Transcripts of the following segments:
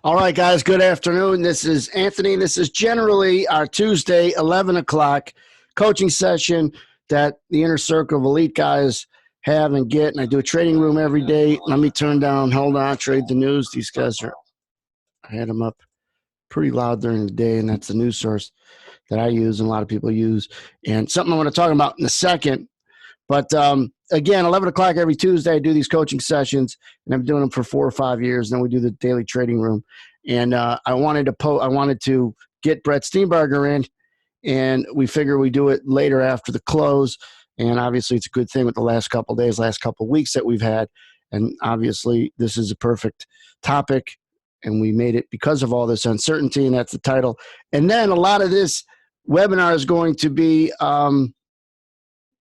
All right, guys, good afternoon. This is Anthony. This is generally our Tuesday, 11 o'clock coaching session that the inner circle of elite guys have and get. And I do a trading room every day. Let me turn down, hold on, trade the news. These guys are, I had them up pretty loud during the day, and that's the news source that I use and a lot of people use. And something I want to talk about in a second. But again, 11 o'clock every Tuesday, I do these coaching sessions, and I'm doing them for 4 or 5 years. And then we do the daily trading room. And I wanted to get Brett Steenbarger in, and we figure we do it later after the close. And obviously, it's a good thing with the last couple of days, last couple of weeks that we've had. And obviously, this is a perfect topic, and we made it because of all this uncertainty, and that's the title. And then a lot of this webinar is going to be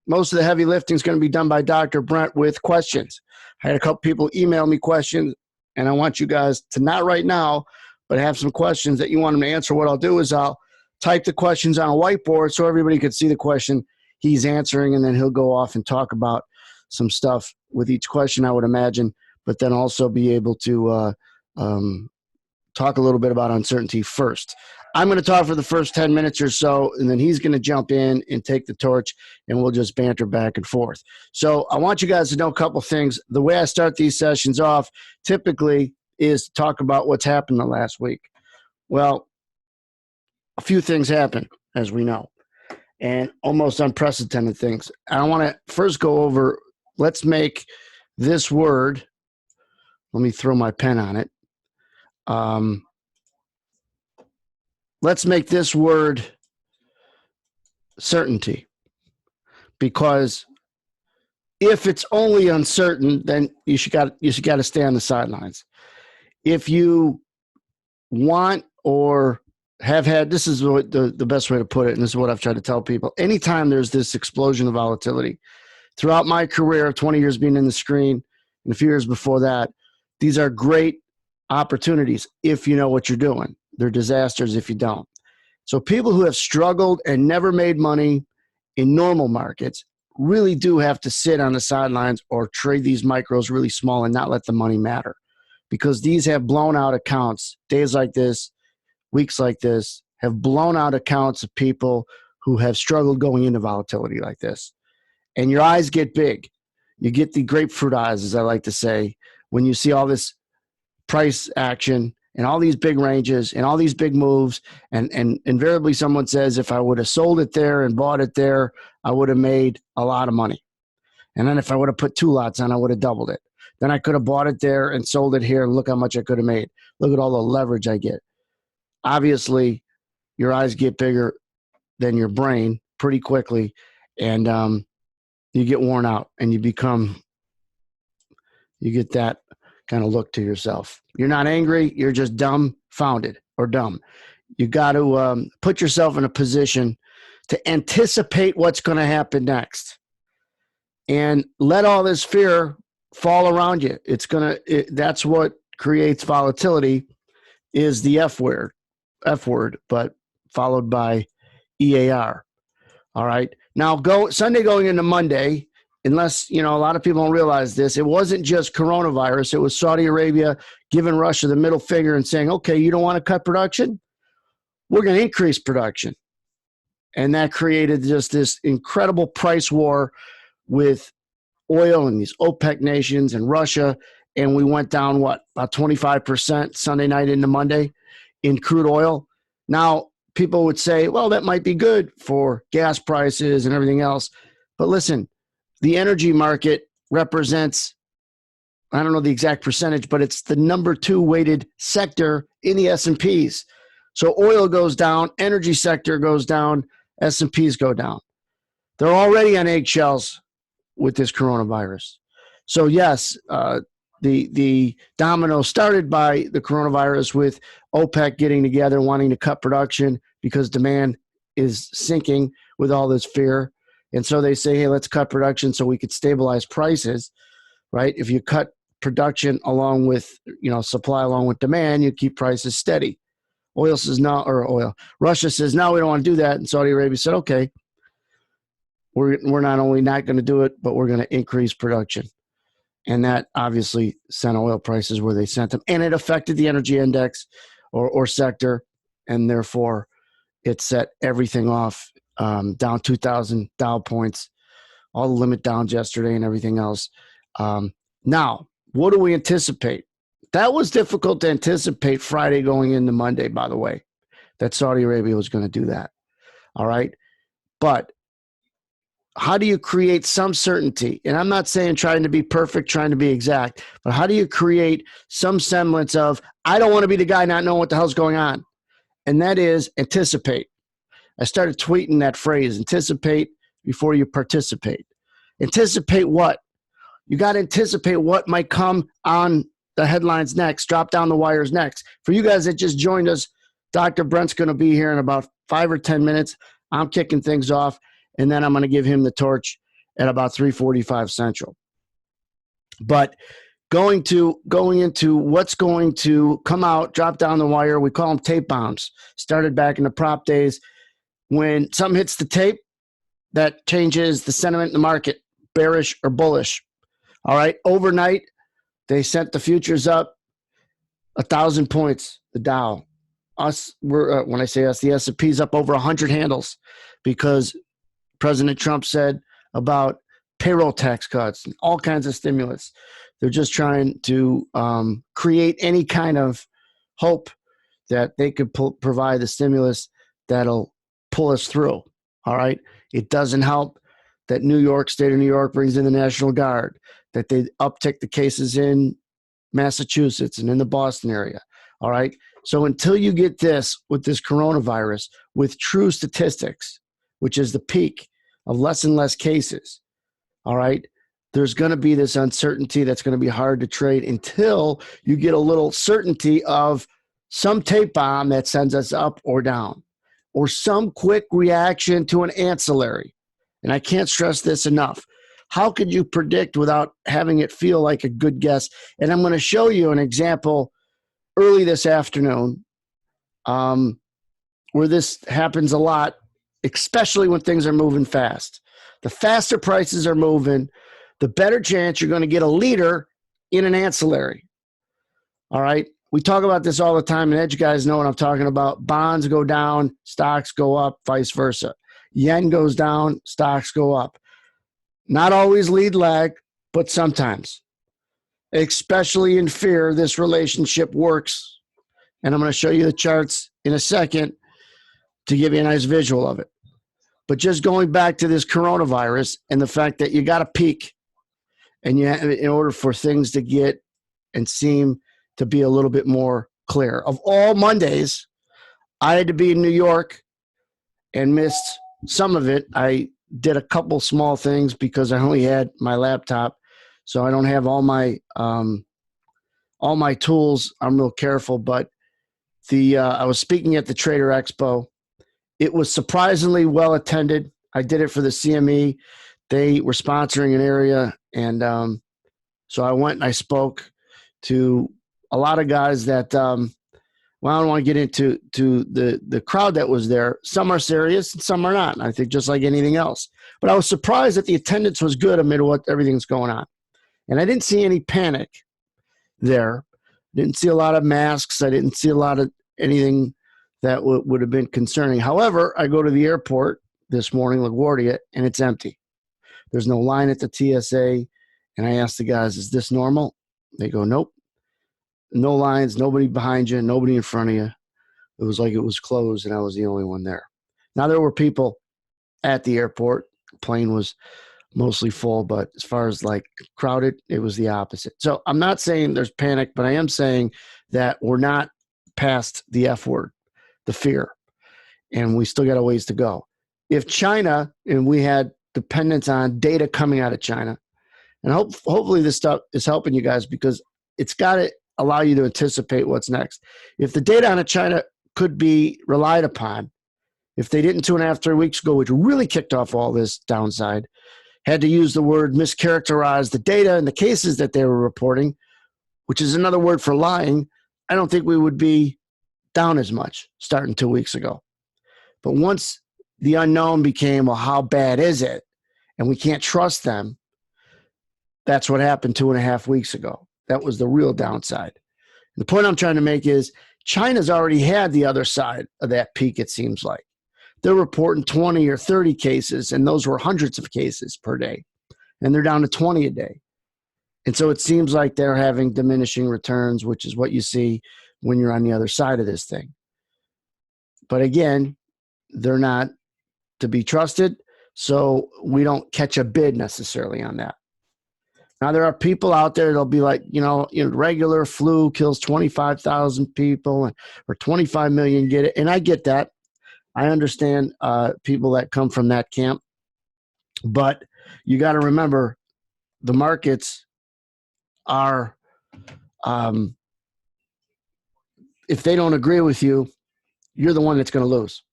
most of the heavy lifting is going to be done by Dr. Brent with questions. I had a couple people email me questions, and I want you guys to not right now, but have some questions that you want them to answer. What I'll do is I'll type the questions on a whiteboard so everybody could see the question he's answering, and then he'll go off and talk about some stuff with each question, I would imagine, but then also be able to talk a little bit about uncertainty first. I'm going to talk for the first 10 minutes or so, and then he's going to jump in and take the torch, and we'll just banter back and forth. So I want you guys to know a couple things. The way I start these sessions off typically is to talk about what's happened the last week. Well, a few things happen, as we know, and almost unprecedented things. I want to first go over, let's make this word, let me throw my pen on it. Let's make this word certainty, because if it's only uncertain, then you should got to stay on the sidelines. If you want or have had, this is what the best way to put it, and this is what I've tried to tell people. Anytime there's this explosion of volatility, throughout my career, 20 years being in the screen, and a few years before that, these are great opportunities if you know what you're doing. They're disasters if you don't. So people who have struggled and never made money in normal markets really do have to sit on the sidelines or trade these micros really small and not let the money matter, because these have blown out accounts. Days like this, weeks like this, have blown out accounts of people who have struggled going into volatility like this. And your eyes get big. You get the grapefruit eyes, as I like to say, when you see all this price action and all these big ranges and all these big moves. And invariably someone says, if I would have sold it there and bought it there, I would have made a lot of money. And then if I would have put 2 lots on, I would have doubled it. Then I could have bought it there and sold it here, and look how much I could have made. Look at all the leverage I get. Obviously, your eyes get bigger than your brain pretty quickly, and you get worn out, and you get that kind of look to yourself. You're not angry. You're just dumbfounded or dumb. You got to put yourself in a position to anticipate what's going to happen next, and let all this fear fall around you. That's what creates volatility, is the F word, but followed by EAR. All right. Now Sunday going into Monday, unless, a lot of people don't realize this, it wasn't just coronavirus. It was Saudi Arabia giving Russia the middle finger and saying, okay, you don't want to cut production? We're going to increase production. And that created just this incredible price war with oil and these OPEC nations and Russia. And we went down, about 25% Sunday night into Monday in crude oil. Now, people would say, well, that might be good for gas prices and everything else. But listen, the energy market represents, I don't know the exact percentage, but it's the number 2 weighted sector in the S&Ps. So oil goes down, energy sector goes down, S&Ps go down. They're already on eggshells with this coronavirus. So yes, the domino started by the coronavirus with OPEC getting together, wanting to cut production because demand is sinking with all this fear. And so they say, hey, let's cut production so we could stabilize prices, right? If you cut production along with, supply along with demand, you keep prices steady. Russia says, no, we don't want to do that. And Saudi Arabia said, okay, we're not only not going to do it, but we're going to increase production. And that obviously sent oil prices where they sent them. And it affected the energy index or sector. And therefore, it set everything off down 2,000 Dow points, all the limit downs yesterday and everything else. Now, what do we anticipate? That was difficult to anticipate Friday going into Monday, by the way, that Saudi Arabia was going to do that. All right. But how do you create some certainty? And I'm not saying trying to be perfect, trying to be exact, but how do you create some semblance of, I don't want to be the guy not knowing what the hell's going on? And that is anticipate. I started tweeting that phrase, anticipate before you participate. Anticipate what? You got to anticipate what might come on the headlines next, drop down the wires next. For you guys that just joined us, Dr. Brent's going to be here in about 5 or 10 minutes. I'm kicking things off, and then I'm going to give him the torch at about 3:45 Central. But going into what's going to come out, drop down the wire, we call them tape bombs. Started back in the prop days. When something hits the tape, that changes the sentiment in the market, bearish or bullish. All right. Overnight, they sent the futures up 1,000 points, the Dow. When I say us, the S&P's up over 100 handles because President Trump said about payroll tax cuts and all kinds of stimulus. They're just trying to create any kind of hope that they could provide the stimulus that'll pull us through. All right. It doesn't help that state of New York brings in the National Guard, that they uptick the cases in Massachusetts and in the Boston area. All right. So until you get this with this coronavirus, with true statistics, which is the peak of less and less cases, all right, there's going to be this uncertainty that's going to be hard to trade until you get a little certainty of some tape bomb that sends us up or down, or some quick reaction to an ancillary. And I can't stress this enough. How could you predict without having it feel like a good guess? And I'm going to show you an example early this afternoon where this happens a lot, especially when things are moving fast. The faster prices are moving, the better chance you're going to get a leader in an ancillary. All right. We talk about this all the time, and edge guys know what I'm talking about. Bonds go down, stocks go up, vice versa. Yen goes down, stocks go up. Not always lead lag, but sometimes. Especially in fear, this relationship works. And I'm going to show you the charts in a second to give you a nice visual of it. But just going back to this coronavirus and the fact that you got to peak, and in order for things to get and seem to be a little bit more clear. Of all Mondays, I had to be in New York and missed some of it. I did a couple small things because I only had my laptop, so I don't have all my tools. I'm real careful, but I was speaking at the Trader Expo. It was surprisingly well attended. I did it for the CME. They were sponsoring an area, and so I went and I spoke to a lot of guys that, I don't want to get into the crowd that was there. Some are serious and some are not. I think just like anything else. But I was surprised that the attendance was good amid everything's going on. And I didn't see any panic there. Didn't see a lot of masks. I didn't see a lot of anything that would have been concerning. However, I go to the airport this morning, LaGuardia, and it's empty. There's no line at the TSA. And I asked the guys, is this normal? They go, nope. No lines, nobody behind you, nobody in front of you. It was like it was closed and I was the only one there. Now, there were people at the airport. The plane was mostly full, but as far as like crowded, it was the opposite. So I'm not saying there's panic, but I am saying that we're not past the F word, the fear, and we still got a ways to go. If China, and we had dependence on data coming out of China, and hopefully this stuff is helping you guys because it's got to allow you to anticipate what's next. If the data out of China could be relied upon, if they didn't 2.5, 3 weeks ago, which really kicked off all this downside, had to use the word mischaracterize the data and the cases that they were reporting, which is another word for lying, I don't think we would be down as much starting 2 weeks ago. But once the unknown became, well, how bad is it? And we can't trust them. That's what happened 2.5 weeks ago. That was the real downside. The point I'm trying to make is China's already had the other side of that peak, it seems like. They're reporting 20 or 30 cases, and those were hundreds of cases per day. And they're down to 20 a day. And so it seems like they're having diminishing returns, which is what you see when you're on the other side of this thing. But again, they're not to be trusted, so we don't catch a bid necessarily on that. Now, there are people out there that'll be like, regular flu kills 25,000 people or 25 million get it. And I get that. I understand people that come from that camp. But you got to remember, the markets are, if they don't agree with you, you're the one that's going to lose.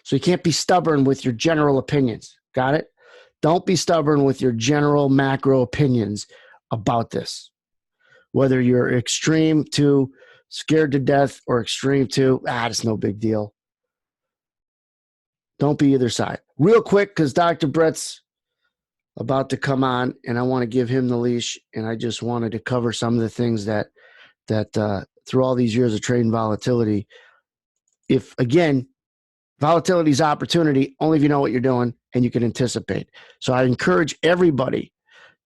So you can't be stubborn with your general opinions. Got it? Don't be stubborn with your general macro opinions about this. Whether you're extreme to scared to death or extreme to, it's no big deal. Don't be either side. Real quick, because Dr. Brett's about to come on, and I want to give him the leash, and I just wanted to cover some of the things that through all these years of trading volatility, if, again, volatility is opportunity only if you know what you're doing and you can anticipate. So I encourage everybody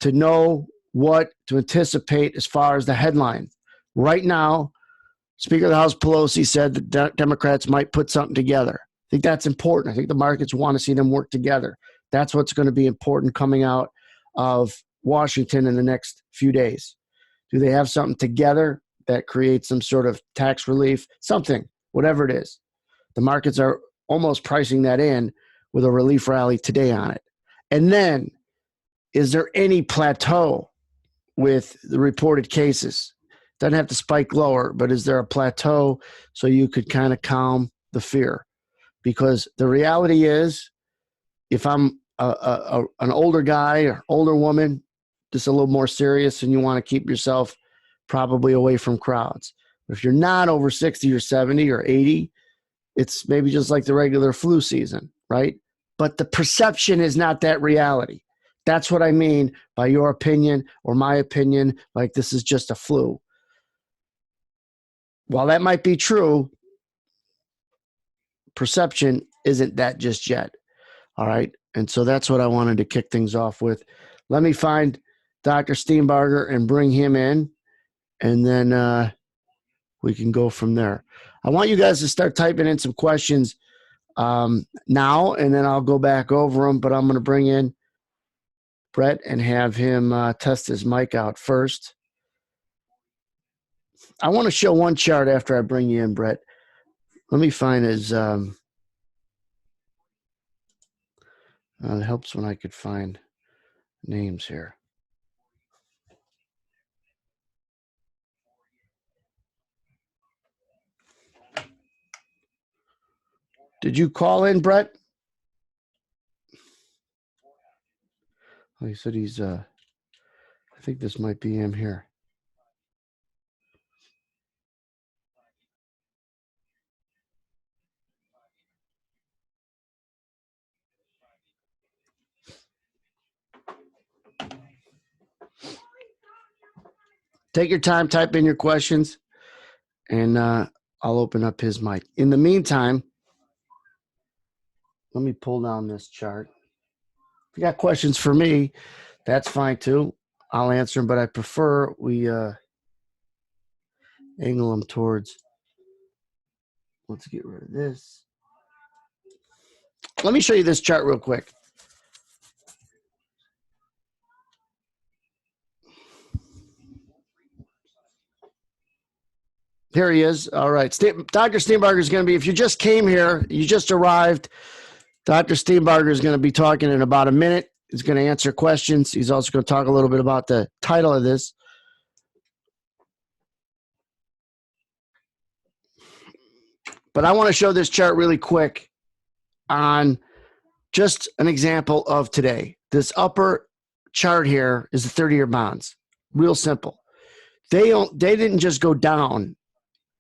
to know what to anticipate as far as the headline. Right now, Speaker of the House Pelosi said that Democrats might put something together. I think that's important. I think the markets want to see them work together. That's what's going to be important coming out of Washington in the next few days. Do they have something together that creates some sort of tax relief? Something, whatever it is. The markets are almost pricing that in with a relief rally today on it. And then, is there any plateau with the reported cases? Doesn't have to spike lower, but is there a plateau so you could kind of calm the fear? Because the reality is, if I'm an older guy or older woman, just a little more serious, and you want to keep yourself probably away from crowds. But if you're not over 60 or 70 or 80, it's maybe just like the regular flu season, right? But the perception is not that reality. That's what I mean by your opinion or my opinion, like this is just a flu. While that might be true, perception isn't that just yet. All right. And so that's what I wanted to kick things off with. Let me find Dr. Steenbarger and bring him in, and then we can go from there. I want you guys to start typing in some questions now, and then I'll go back over them, but I'm going to bring in Brett and have him test his mic out first. I want to show one chart after I bring you in, Brett. Let me find his it helps when I could find names here. Did you call in, Brett? Oh, he said he's I think this might be him here. Take your time, type in your questions, and I'll open up his mic. In the meantime, let me pull down this chart. If you got questions for me, that's fine too. I'll answer them, but I prefer we angle them towards. Let's get rid of this. Let me show you this chart real quick. Here he is. All right. Dr. Steenbarger is going to be, if you just came here, you just arrived, Dr. Steenbarger is going to be talking in about a minute. He's going to answer questions. He's also going to talk a little bit about the title of this. But I want to show this chart really quick on just an example of today. This upper chart here is the 30-year bonds. Real simple. They didn't just go down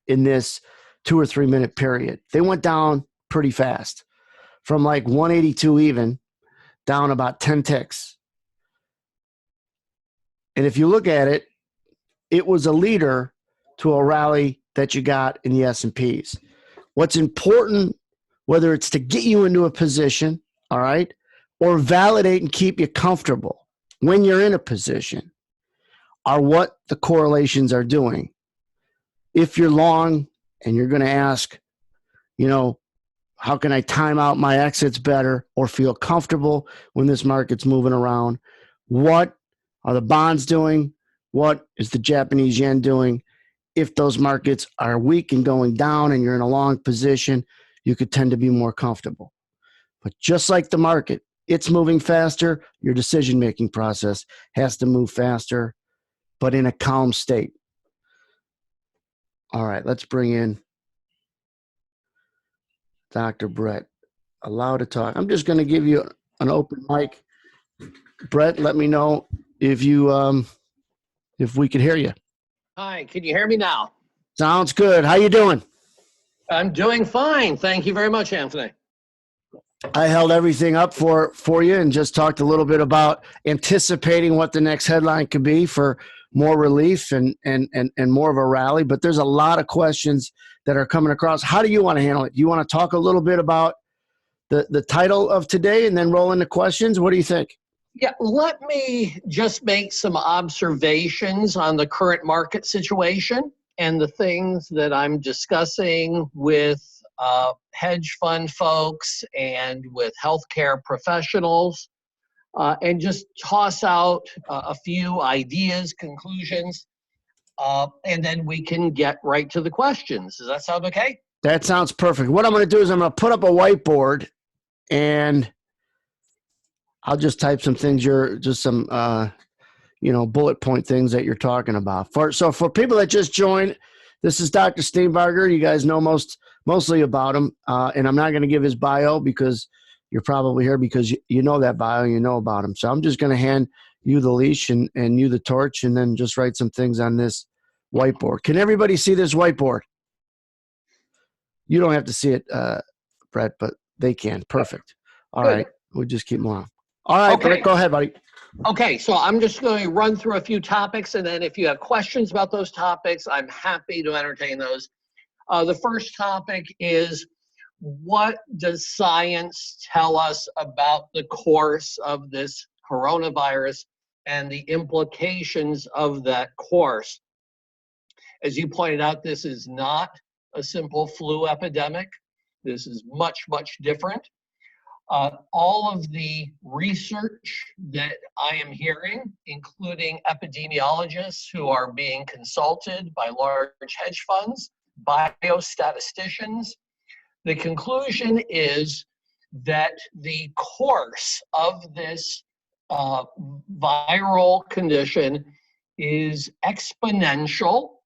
in this 2 or 3 minute period. They went down pretty fast from like 182 even down about 10 ticks. And if you look at it, it was a leader to a rally that you got in the S&Ps. What's important, whether it's to get you into a position, all right, or validate and keep you comfortable when you're in a position, are what the correlations are doing. If you're long and you're going to ask, how can I time out my exits better or feel comfortable when this market's moving around? What are the bonds doing? What is the Japanese yen doing? If those markets are weak and going down and you're in a long position, you could tend to be more comfortable. But just like the market, it's moving faster. Your decision-making process has to move faster, but in a calm state. All right, let's bring in Dr. Brett. Allow to talk. I'm just going to give you an open mic. Brett, let me know if we could hear you. Hi, can you hear me now? Sounds good. How you doing? I'm doing fine. Thank you very much, Anthony. I held everything up for you and just talked a little bit about anticipating what the next headline could be for more relief and more of a rally. But there's a lot of questions that are coming across. How do you want to handle it? Do you want to talk a little bit about the title of today and then roll into questions? What do you think? Yeah, let me just make some observations on the current market situation and the things that I'm discussing with hedge fund folks and with healthcare professionals, and just toss out a few ideas, conclusions, and then we can get right to the questions. Does that sound okay? That sounds perfect. What I'm going to do is I'm going to put up a whiteboard and I'll just type some things, some bullet point things that you're talking about. So for people that just joined, this is Dr. Steenbarger. You guys know mostly about him, and I'm not going to give his bio because you're probably here because you know that bio, you know about him. So I'm just going to hand you the leash and you the torch, and then just write some things on this whiteboard. Can everybody see this whiteboard? You don't have to see it, Brett, but they can. Perfect. All right. We'll just keep moving. All right, okay. Brett, go ahead, buddy. Okay, so I'm just going to run through a few topics, and then if you have questions about those topics, I'm happy to entertain those. The first topic is, what does science tell us about the course of this coronavirus and the implications of that course? As you pointed out, this is not a simple flu epidemic. This is much, much different. All of the research that I am hearing, including epidemiologists who are being consulted by large hedge funds, biostatisticians, the conclusion is that the course of this viral condition is exponential.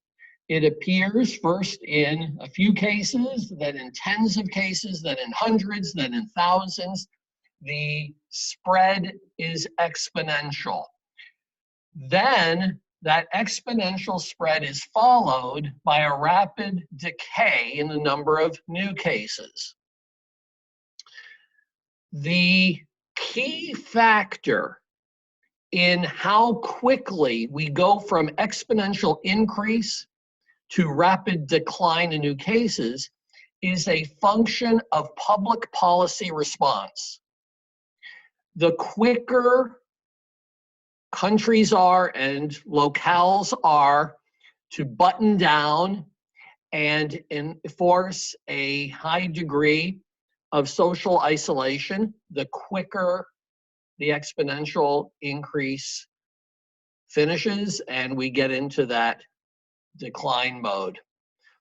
It appears first in a few cases, then in tens of cases, then in hundreds, then in thousands. The spread is exponential. Then that exponential spread is followed by a rapid decay in the number of new cases. The key factor in how quickly we go from exponential increase to rapid decline in new cases is a function of public policy response. The quicker countries are and locales are to button down and enforce a high degree of social isolation, the quicker the exponential increase finishes and we get into that decline mode.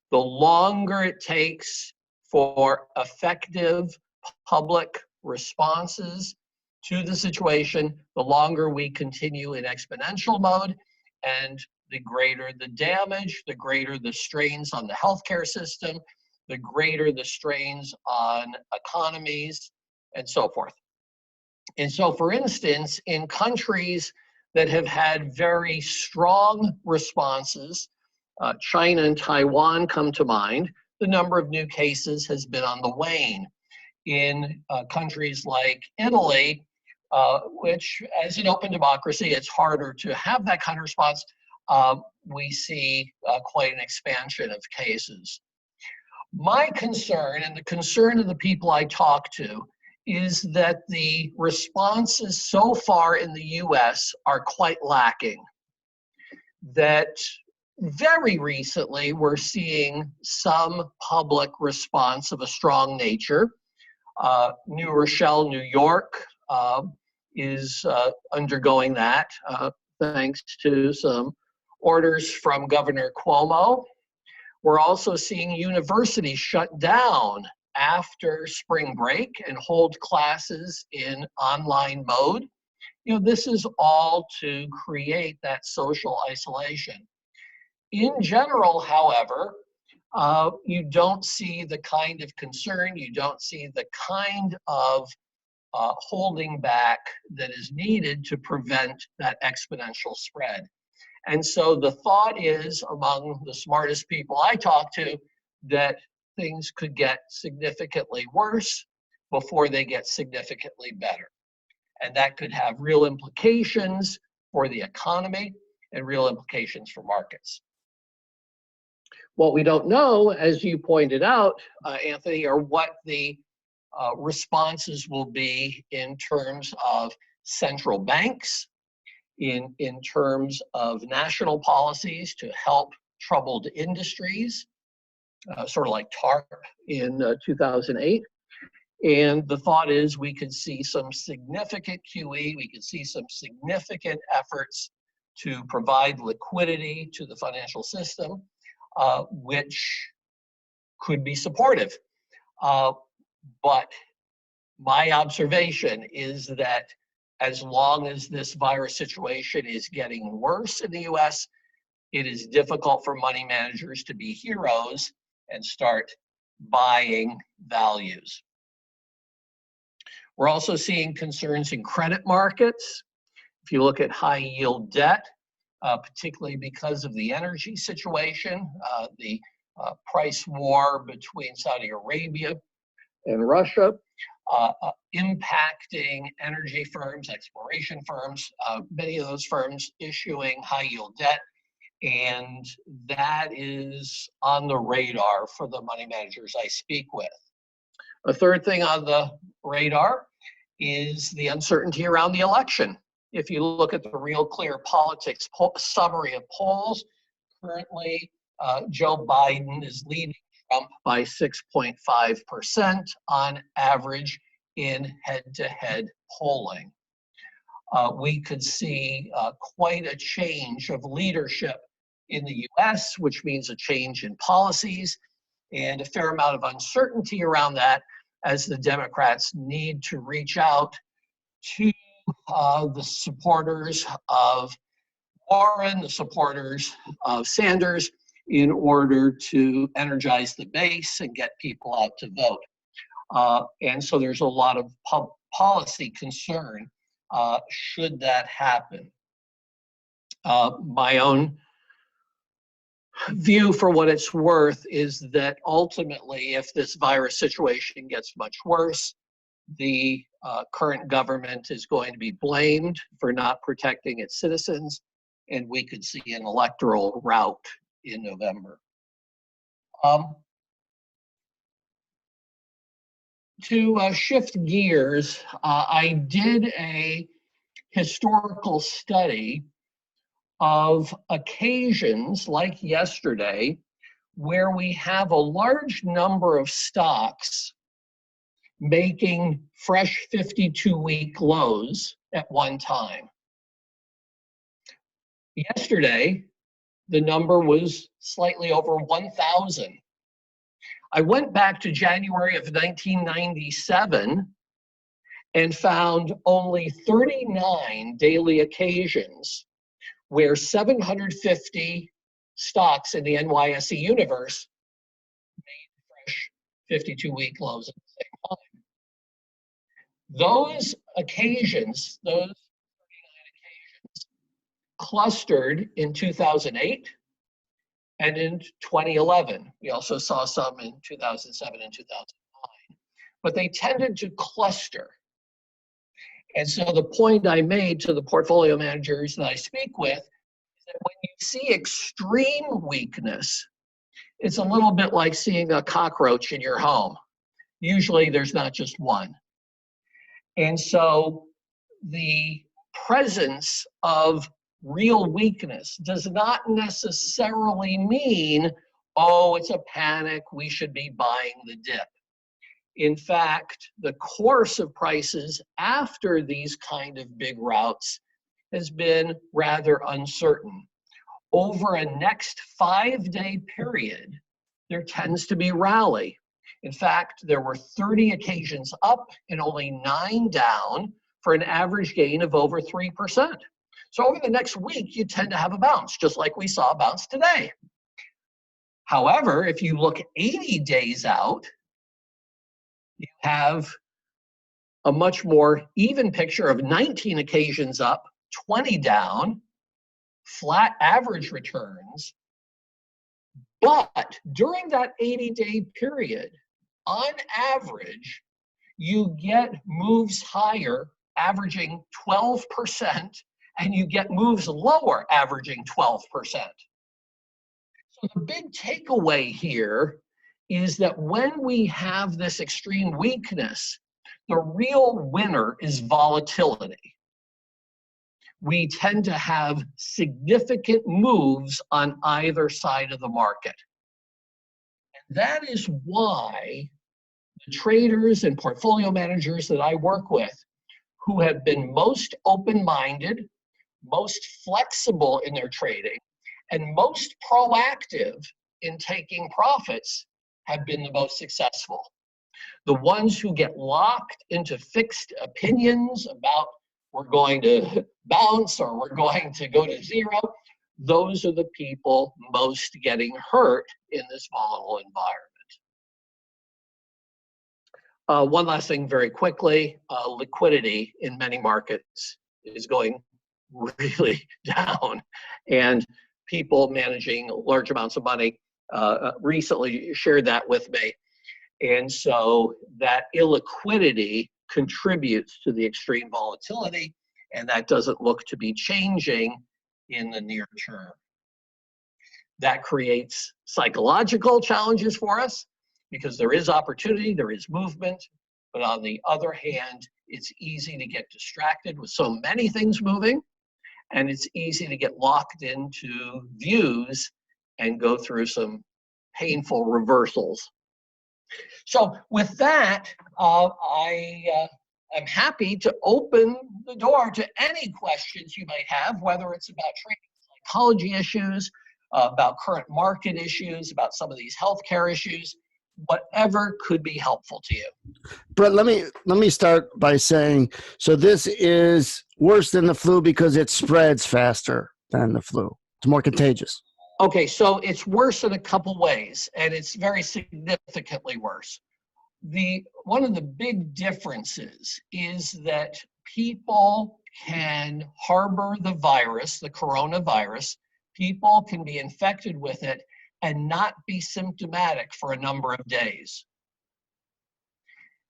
The longer it takes for effective public responses to the situation, the longer we continue in exponential mode, and the greater the damage, the greater the strains on the healthcare system, the greater the strains on economies, and so forth. And so, for instance, in countries that have had very strong responses, China and Taiwan come to mind, the number of new cases has been on the wane. In countries like Italy, which, as an open democracy, it's harder to have that kind of response. We see quite an expansion of cases. My concern, and the concern of the people I talk to, is that the responses so far in the US are quite lacking. That very recently we're seeing some public response of a strong nature. New Rochelle, New York is undergoing that thanks to some orders from Governor Cuomo. We're also seeing universities shut down after spring break and hold classes in online mode. You know, this is all to create that social isolation. In general, however, you don't see the kind of concern, you don't see the kind of holding back that is needed to prevent that exponential spread. And so the thought is, among the smartest people I talk to, that things could get significantly worse before they get significantly better. And that could have real implications for the economy and real implications for markets. What we don't know, as you pointed out, Anthony, are what the responses will be in terms of central banks, in terms of national policies to help troubled industries, sort of like TARP in 2008. And the thought is we could see some significant QE, we could see some significant efforts to provide liquidity to the financial system, which could be supportive. But my observation is that as long as this virus situation is getting worse in the US, it is difficult for money managers to be heroes and start buying values. We're also seeing concerns in credit markets. If you look at high yield debt, particularly because of the energy situation, the price war between Saudi Arabia and Russia, impacting energy firms, exploration firms, many of those firms issuing high yield debt. And that is on the radar for the money managers I speak with. A third thing on the radar is the uncertainty around the election. If you look at the Real Clear Politics summary of polls, currently Joe Biden is leading Trump by 6.5% on average in head-to-head polling. We could see quite a change of leadership in the US, which means a change in policies and a fair amount of uncertainty around that as the Democrats need to reach out to the supporters of Warren, the supporters of Sanders, in order to energize the base and get people out to vote. And so there's a lot of policy concern should that happen. My own view, for what it's worth, is that ultimately, if this virus situation gets much worse, the current government is going to be blamed for not protecting its citizens, and we could see an electoral rout in November. To shift gears, I did a historical study of occasions like yesterday where we have a large number of stocks making fresh 52-week lows at one time. Yesterday, the number was slightly over 1,000. I went back to January of 1997 and found only 39 daily occasions where 750 stocks in the NYSE universe made fresh 52-week lows at the same time. Those occasions, those 39 occasions, clustered in 2008 and in 2011. We also saw some in 2007 and 2009, but they tended to cluster. And so the point I made to the portfolio managers that I speak with is that when you see extreme weakness, it's a little bit like seeing a cockroach in your home. Usually there's not just one. And so the presence of real weakness does not necessarily mean, oh, it's a panic, we should be buying the dip. In fact, the course of prices after these kind of big routes has been rather uncertain. Over a next 5-day period, there tends to be rally. In fact, there were 30 occasions up and only 9 down for an average gain of over 3%. So over the next week, you tend to have a bounce, just like we saw a bounce today. However, if you look 80 days out, you have a much more even picture of 19 occasions up, 20 down, flat average returns. But during that 80-day period, on average, you get moves higher averaging 12%, and you get moves lower averaging 12%. So the big takeaway here is that when we have this extreme weakness, the real winner is volatility. We tend to have significant moves on either side of the market. And that is why the traders and portfolio managers that I work with, who have been most open-minded, most flexible in their trading, and most proactive in taking profits, have been the most successful. The ones who get locked into fixed opinions about we're going to bounce or we're going to go to zero, those are the people most getting hurt in this volatile environment. One last thing very quickly, liquidity in many markets is going really down, and people managing large amounts of money recently shared that with me. And so that illiquidity contributes to the extreme volatility, and that doesn't look to be changing in the near term. That creates psychological challenges for us because there is opportunity, there is movement, but on the other hand, it's easy to get distracted with so many things moving, and it's easy to get locked into views and go through some painful reversals. So with that, I am happy to open the door to any questions you might have, whether it's about trading psychology issues, about current market issues, about some of these healthcare issues, whatever could be helpful to you. Brett, let me start by saying, so this is worse than the flu because it spreads faster than the flu. It's more contagious. Okay, so it's worse in a couple ways, and it's very significantly worse. One of the big differences is that people can harbor the virus, the coronavirus. People can be infected with it and not be symptomatic for a number of days.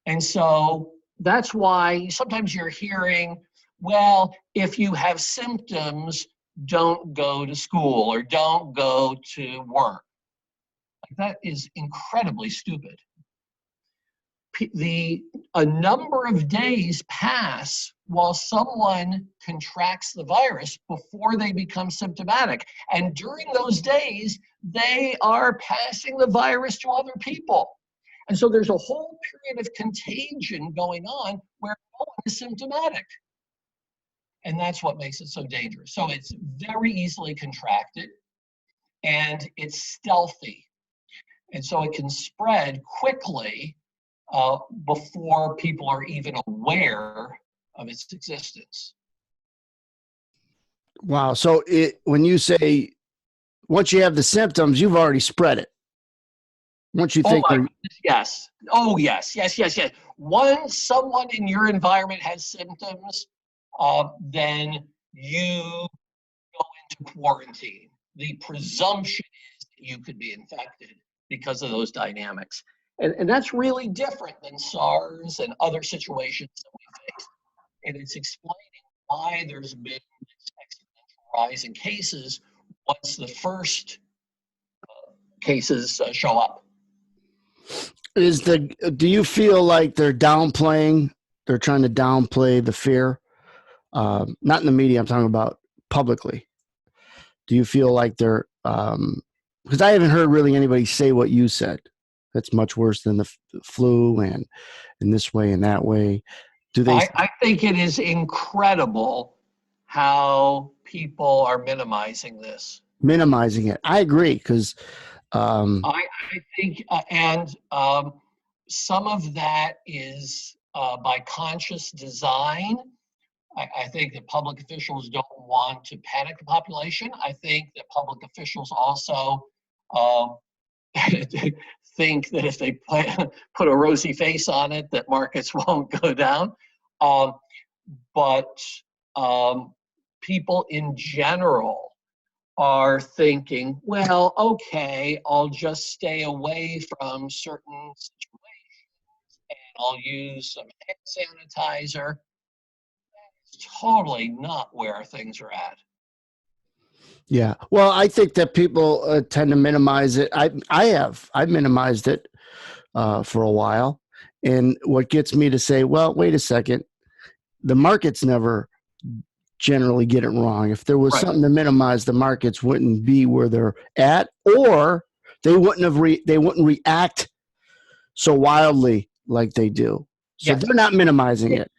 And so that's why sometimes you're hearing, well, if you have symptoms, don't go to school or don't go to work. That is incredibly stupid. A number of days pass while someone contracts the virus before they become symptomatic. And during those days, they are passing the virus to other people. And so there's a whole period of contagion going on where no one is symptomatic. And that's what makes it so dangerous. So it's very easily contracted and it's stealthy. And so it can spread quickly before people are even aware of its existence. Wow. So when you say, once you have the symptoms, you've already spread it. Once you think, yes. Oh, yes. Once someone in your environment has symptoms, then you go into quarantine. The presumption is that you could be infected because of those dynamics. And that's really different than SARS and other situations that we faced. and it's explaining why there's been this exponential rise in cases once the first cases show up. Do you feel like they're trying to downplay the fear? Not in the media, I'm talking about publicly. Do you feel like they're, because I haven't heard really anybody say what you said. That's much worse than the flu and in this way and that way. I think it is incredible how people are minimizing this. Minimizing it. I agree, because I think, and some of that is by conscious design. I think that public officials don't want to panic the population. I think that public officials also think that if they put a rosy face on it, that markets won't go down. But people in general are thinking, well, okay, I'll just stay away from certain situations and I'll use some hand sanitizer. It's totally not where things are at. yeah. Well, I think that people tend to minimize it. I've minimized it for a while. And what gets me to say, well, wait a second, the markets never generally get it wrong. If there was something to minimize, the markets wouldn't be where they're at, or they wouldn't react so wildly like they do. So they're not minimizing it.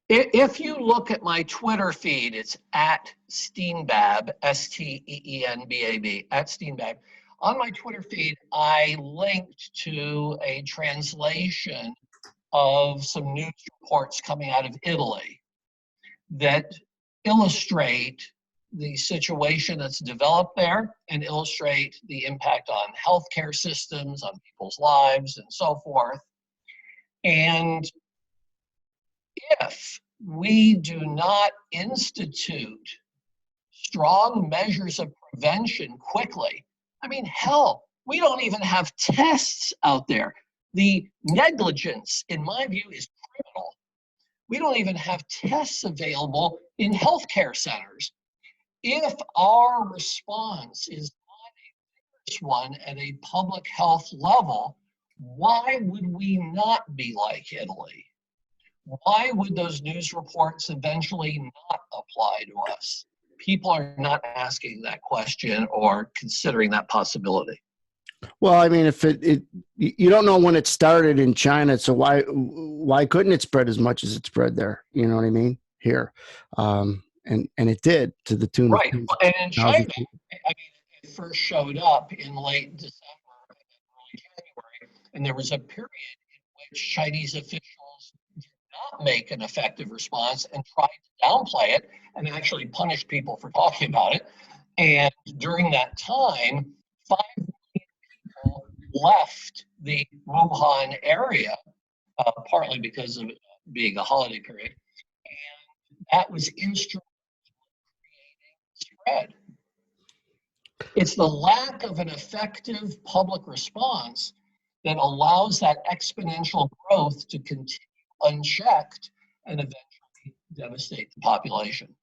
If you look at my Twitter feed, it's at Steenbab, Steenbab, at Steenbab. On my Twitter feed, I linked to a translation of some news reports coming out of Italy that illustrate the situation that's developed there and illustrate the impact on healthcare systems, on people's lives, and so forth. And if we do not institute strong measures of prevention quickly, I mean, hell, we don't even have tests out there. The negligence, in my view, is criminal. We don't even have tests available in healthcare centers. If our response is not a vigorous one at a public health level, why would we not be like Italy? Why would those news reports eventually not apply to us? People are not asking that question or considering that possibility. Well, I mean, if you don't know when it started in China, so why couldn't it spread as much as it spread there? You know what I mean? Here, and it did, to the tune of and in China, I mean, it first showed up in late December and early January, and there was a period in which Chinese officials did not make an effective response and tried to downplay it and actually punish people for talking about it. And during that time, 5 million people left the Wuhan area, partly because of it being a holiday period. And that was instrumental in creating spread. It's the lack of an effective public response that allows that exponential growth to continue unchecked and eventually devastate the population.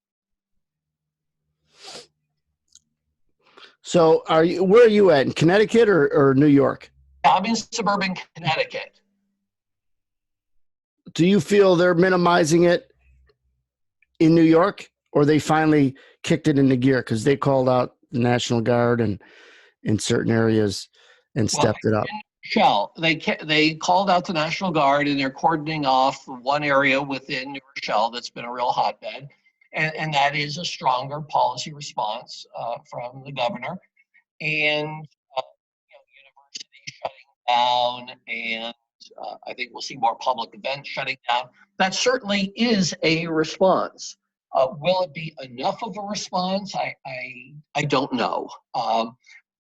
So where are you at, in Connecticut or New York? I'm in suburban Connecticut. Do you feel they're minimizing it in New York, or they finally kicked it into gear because they called out the National Guard and in certain areas and stepped it up? They called out the National Guard, and they're cordoning off one area within New Rochelle that's been a real hotbed. And that is a stronger policy response from the governor. And universities shutting down, and I think we'll see more public events shutting down. That certainly is a response. Will it be enough of a response? I don't know.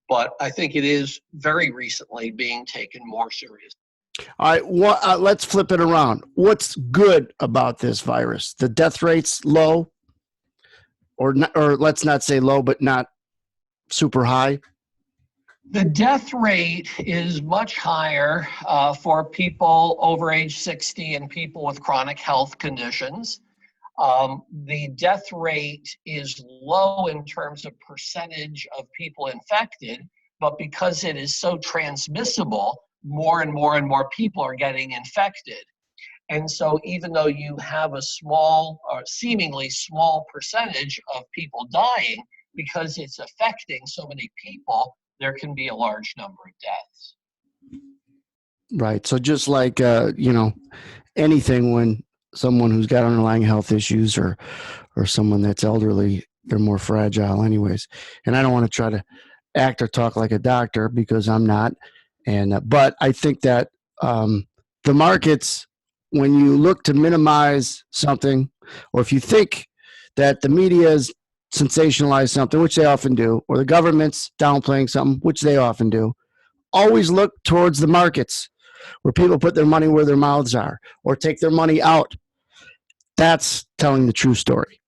But I think it is very recently being taken more seriously. All right, let's flip it around. What's good about this virus? The death rate's low, or let's not say low, but not super high. The death rate is much higher for people over age 60 and people with chronic health conditions. The death rate is low in terms of percentage of people infected, but because it is so transmissible, more and more and more people are getting infected. And so even though you have a small or seemingly small percentage of people dying, because it's affecting so many people, there can be a large number of deaths. Right. So just like, anything, when someone who's got underlying health issues or someone that's elderly, they're more fragile anyways. And I don't want to try to act or talk like a doctor because I'm not. But I think that the markets, when you look to minimize something, or if you think that the media is sensationalize something, which they often do, or the government's downplaying something, which they often do, always look towards the markets where people put their money where their mouths are or take their money out. That's telling the true story.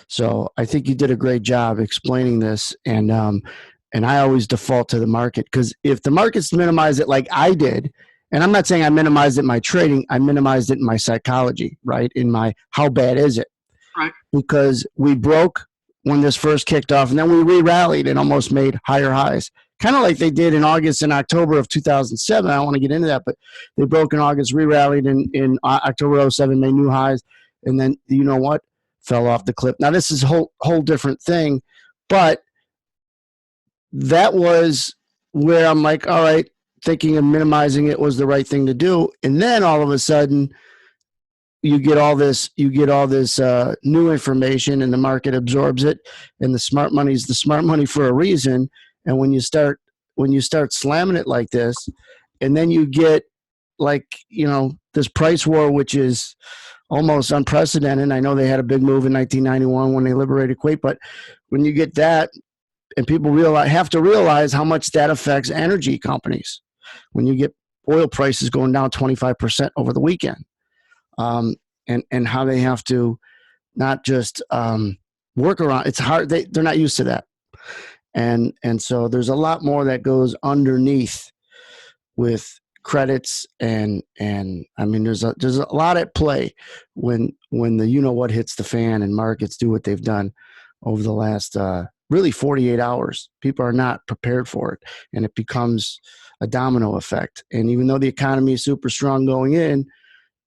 So I think you did a great job explaining this, and I always default to the market, because if the markets minimize it like I did, and I'm not saying I minimized it in my trading, I minimized it in my psychology, right? In my how bad is it? Right. Because we broke when this first kicked off, and then we re-rallied and almost made higher highs, kind of like they did in August and October of 2007. I don't want to get into that, but they broke in August, re-rallied in October 07, made new highs, and then you know what? Fell off the cliff. Now this is a whole different thing, but that was where I'm like, all right, thinking of minimizing it was the right thing to do. And then all of a sudden you get all this new information, and the market absorbs it, and the smart money is the smart money for a reason. And when you start slamming it like this, and then you get like, this price war, which is almost unprecedented. I know they had a big move in 1991 when they liberated Kuwait, but when you get that, and people have to realize how much that affects energy companies when you get oil prices going down 25% over the weekend, and how they have to not just work around. It's hard. They're not used to that, and so there's a lot more that goes underneath with credits, and I mean there's a lot at play when the what hits the fan and markets do what they've done over the last really 48 hours. People are not prepared for it, and it becomes a domino effect. And even though the economy is super strong going in,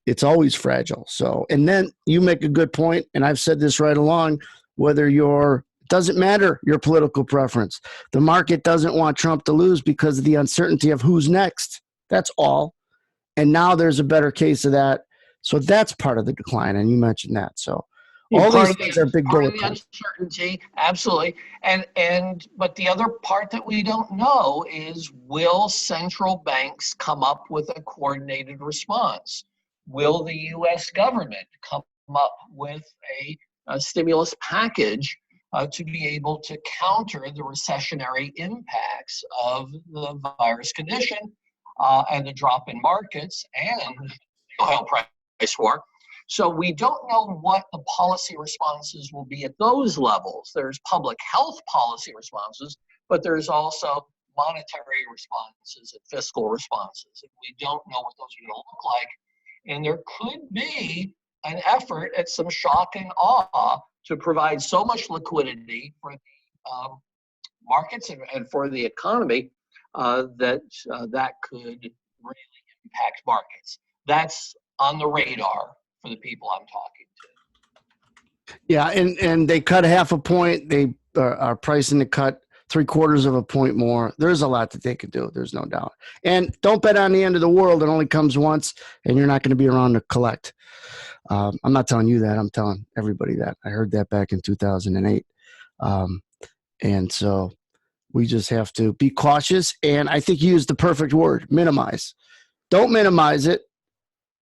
it's always fragile. So, and then you make a good point, and I've said this right along, whether doesn't matter your political preference. The market doesn't want Trump to lose because of the uncertainty of who's next. That's all. And now there's a better case of that. So that's part of the decline, and you mentioned that. So all these things are big bullet points. Uncertainty, absolutely. But the other part that we don't know is, will central banks come up with a coordinated response? Will the U.S. government come up with a stimulus package to be able to counter the recessionary impacts of the virus condition and the drop in markets and the oil price war? So we don't know what the policy responses will be at those levels. There's public health policy responses, but there's also monetary responses and fiscal responses. And we don't know what those are going to look like. And there could be an effort at some shock and awe to provide so much liquidity for the markets and for the economy that could really impact markets. That's on the radar for the people I'm talking to. Yeah, and they cut half a point. They are pricing to cut 0.75 of a point more. There's a lot that they could do. There's no doubt. And don't bet on the end of the world. It only comes once, and you're not going to be around to collect. I'm not telling you that. I'm telling everybody that. I heard that back in 2008. And so we just have to be cautious. And I think you used the perfect word, minimize. Don't minimize it.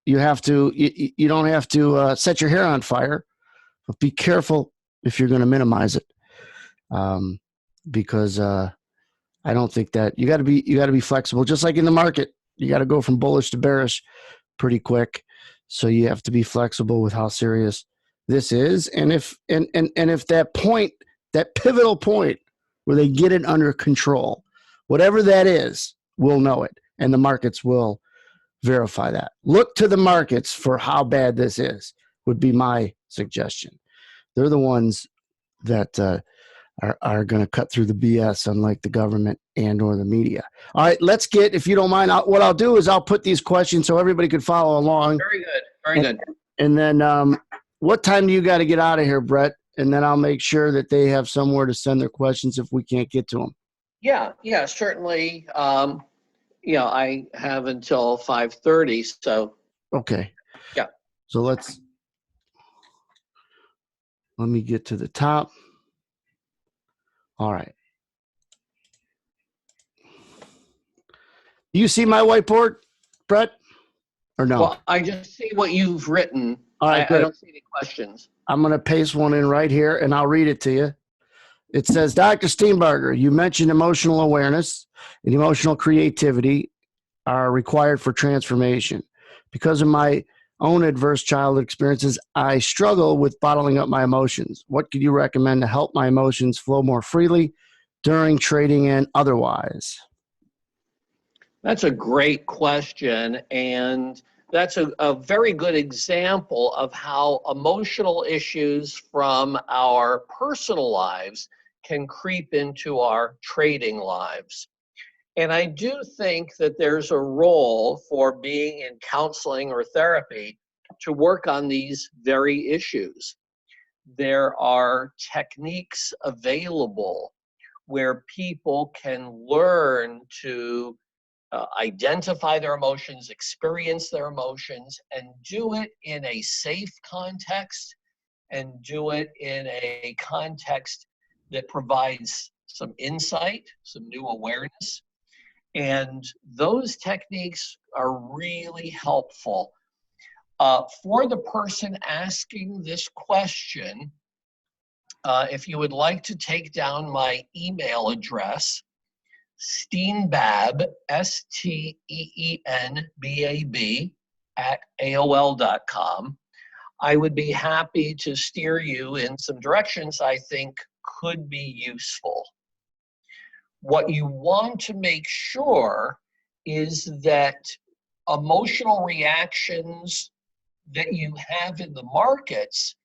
You have to. You don't have to set your hair on fire, but be careful if you're going to minimize it, because I don't think that you got to be flexible. Just like in the market, you got to go from bullish to bearish pretty quick. So you have to be flexible with how serious this is, and if that point, that pivotal point where they get it under control, whatever that is, we'll know it, and the markets will verify that. Look to the markets for how bad this is. would be my suggestion. They're the ones that are going to cut through the BS, unlike the government and or the media. All right, let's get, if you don't mind, what I'll do is I'll put these questions so everybody could follow along. Very good. Very good. And then what time do you got to get out of here, Brett? And then I'll make sure that they have somewhere to send their questions if we can't get to them. Yeah, certainly. I have until 5:30. So. Okay. Yeah. So let me get to the top. All right. You see my whiteboard, Brett? Or no? Well, I just see what you've written. All right, I don't see any questions. I'm going to paste one in right here, and I'll read it to you. It says, Dr. Steenbarger, you mentioned emotional awareness and emotional creativity are required for transformation. Because of my own adverse childhood experiences, I struggle with bottling up my emotions. What could you recommend to help my emotions flow more freely during trading and otherwise? That's a great question. And that's a very good example of how emotional issues from our personal lives can creep into our trading lives. And I do think that there's a role for being in counseling or therapy to work on these very issues. There are techniques available where people can learn to identify their emotions, experience their emotions, and do it in a safe context and do it in a context that provides some insight, some new awareness. And those techniques are really helpful. For the person asking this question, if you would like to take down my email address, Steenbab, STEENBAB, @AOL.com. I would be happy to steer you in some directions I think could be useful. What you want to make sure is that emotional reactions that you have in the markets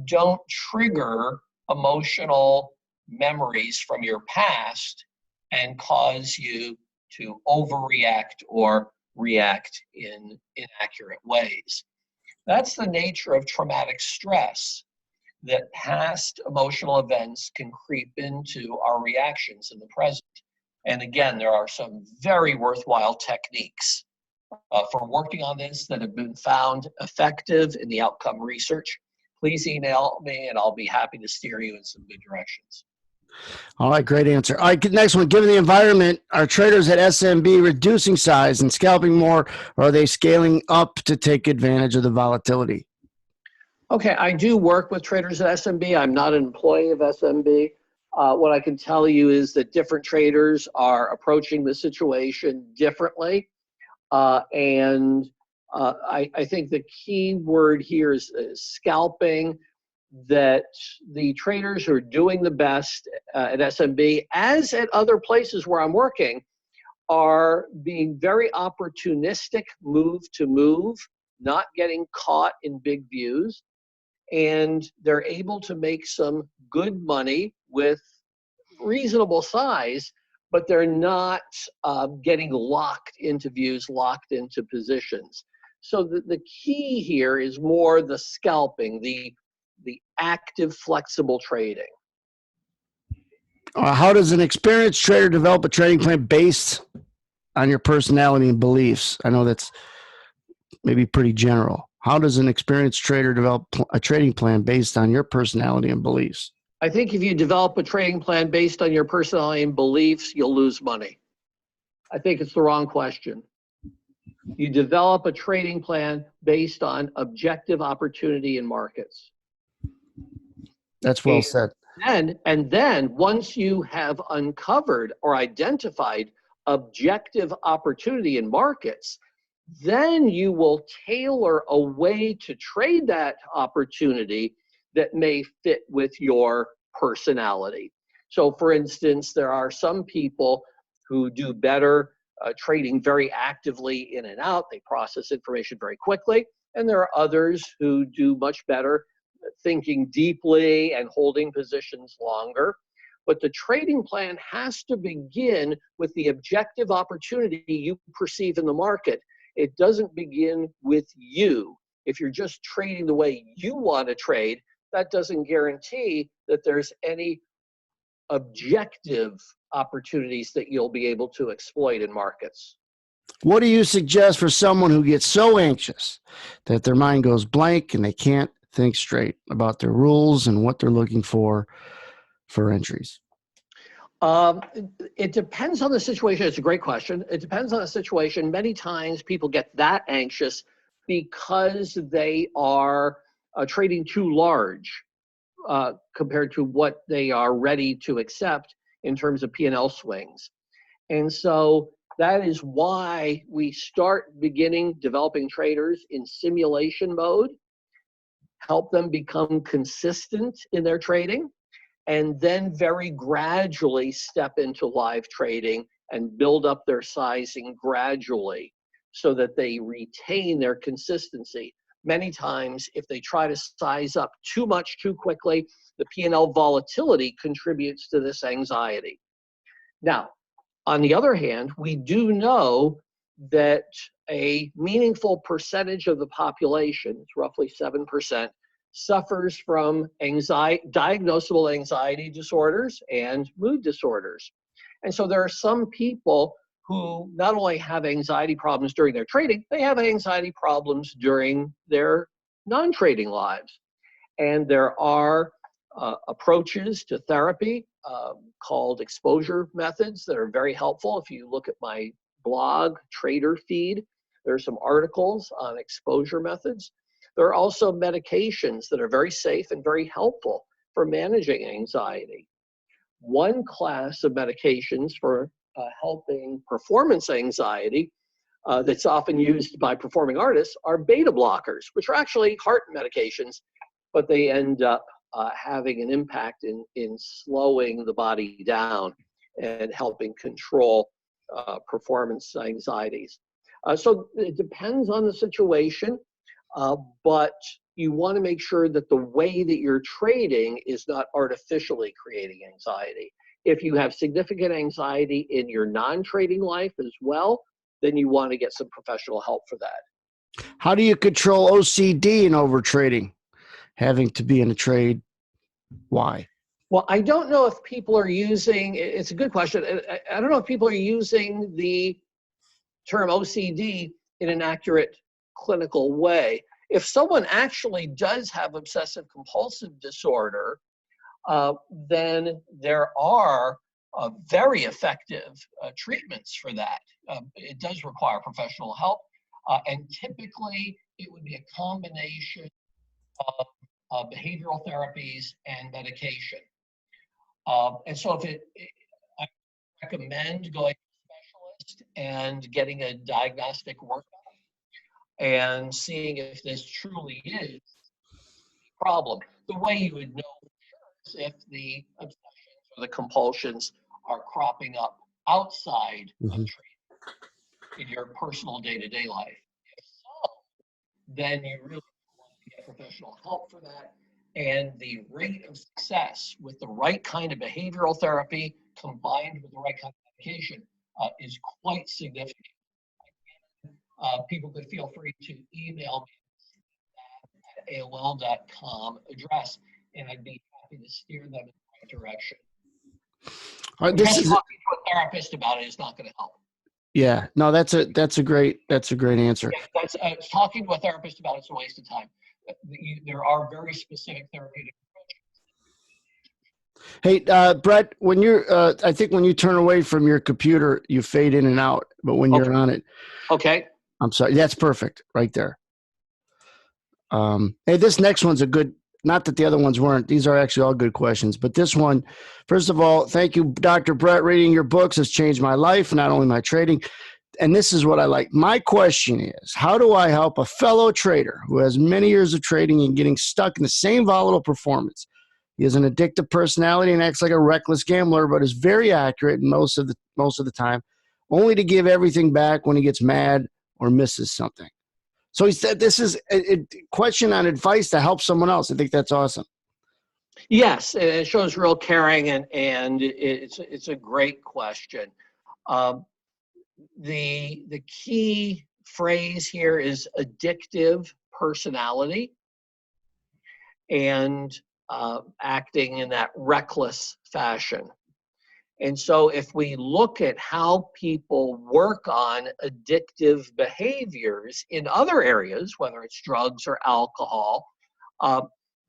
don't trigger emotional memories from your past and cause you to overreact or react in inaccurate ways. That's the nature of traumatic stress, that past emotional events can creep into our reactions in the present. And again, there are some very worthwhile techniques for working on this that have been found effective in the outcome research. Please email me and I'll be happy to steer you in some good directions. All right, great answer. All right, next one. Given the environment, are traders at SMB reducing size and scalping more, or are they scaling up to take advantage of the volatility? Okay, I do work with traders at SMB. I'm not an employee of SMB. What I can tell you is that different traders are approaching the situation differently. I think the key word here is scalping, that the traders who are doing the best at SMB, as at other places where I'm working, are being very opportunistic move to move, not getting caught in big views, and they're able to make some good money with reasonable size, but they're not getting locked into views, locked into positions. So the key here is more the scalping, the active, flexible trading. How does an experienced trader develop a trading plan based on your personality and beliefs? I know that's maybe pretty general. How does an experienced trader develop a trading plan based on your personality and beliefs? I think if you develop a trading plan based on your personality and beliefs, you'll lose money. I think it's the wrong question. You develop a trading plan based on objective opportunity in markets. That's well said. And then once you have uncovered or identified objective opportunity in markets, then you will tailor a way to trade that opportunity that may fit with your personality. So for instance, there are some people who do better trading very actively in and out. They process information very quickly. And there are others who do much better thinking deeply and holding positions longer. But the trading plan has to begin with the objective opportunity you perceive in the market. It doesn't begin with you. If you're just trading the way you want to trade, that doesn't guarantee that there's any objective opportunities that you'll be able to exploit in markets. What do you suggest for someone who gets so anxious that their mind goes blank and they can't think straight about their rules and what they're looking for entries? It depends on the situation. It's a great question. It depends on the situation. Many times people get that anxious because they are trading too large compared to what they are ready to accept in terms of P&L swings. And so that is why we start developing traders in simulation mode, help them become consistent in their trading, and then very gradually step into live trading and build up their sizing gradually so that they retain their consistency. Many times, if they try to size up too much too quickly, the P&L volatility contributes to this anxiety. Now, on the other hand, we do know that a meaningful percentage of the population, it's roughly 7%, suffers from diagnosable anxiety disorders and mood disorders. And so there are some people who not only have anxiety problems during their trading, they have anxiety problems during their non-trading lives. And there are approaches to therapy called exposure methods that are very helpful. If you look at my blog, Trader Feed, there are some articles on exposure methods. There are also medications that are very safe and very helpful for managing anxiety. One class of medications for helping performance anxiety that's often used by performing artists are beta blockers, which are actually heart medications, but they end up having an impact in slowing the body down and helping control performance anxieties. So it depends on the situation, but you want to make sure that the way that you're trading is not artificially creating anxiety. If you have significant anxiety in your non-trading life as well, then you want to get some professional help for that. How do you control OCD in overtrading? Having to be in a trade? Why? Well, I don't know if people are using, it's a good question. I don't know if people are using the term OCD in an accurate clinical way. If someone actually does have obsessive compulsive disorder, then there are very effective treatments for that. It does require professional help, and typically it would be a combination of behavioral therapies and medication. And so I recommend going to a specialist and getting a diagnostic workup and seeing if this truly is a problem. The way you would know for sure is if the obsessions or the compulsions are cropping up outside of treatment in your personal day-to-day life. If so, then you really want to get professional help for that. And the rate of success with the right kind of behavioral therapy combined with the right kind of medication is quite significant. People could feel free to email me at AOL.com address, and I'd be happy to steer them in the right direction. Just talking to a therapist about it is not going to help. Yeah, no, that's a great answer. Yeah, talking to a therapist about it's a waste of time. There are very specific therapeutic approaches. Hey, Brett, when you're, I think when you turn away from your computer, you fade in and out. But when you're on it, okay. I'm sorry, that's perfect right there. Hey, this next one's a good. Not that the other ones weren't. These are actually all good questions. But this one, first of all, thank you, Dr. Brett. Reading your books has changed my life, not only my trading. And this is what I like. My question is, how do I help a fellow trader who has many years of trading and getting stuck in the same volatile performance? He has an addictive personality and acts like a reckless gambler, but is very accurate most of the time, only to give everything back when he gets mad or misses something. So he said this is a question on advice to help someone else. I think that's awesome. Yes, it shows real caring, and it's a great question. Um, the key phrase here is addictive personality, and acting in that reckless fashion. And so if we look at how people work on addictive behaviors in other areas, whether it's drugs or alcohol, uh,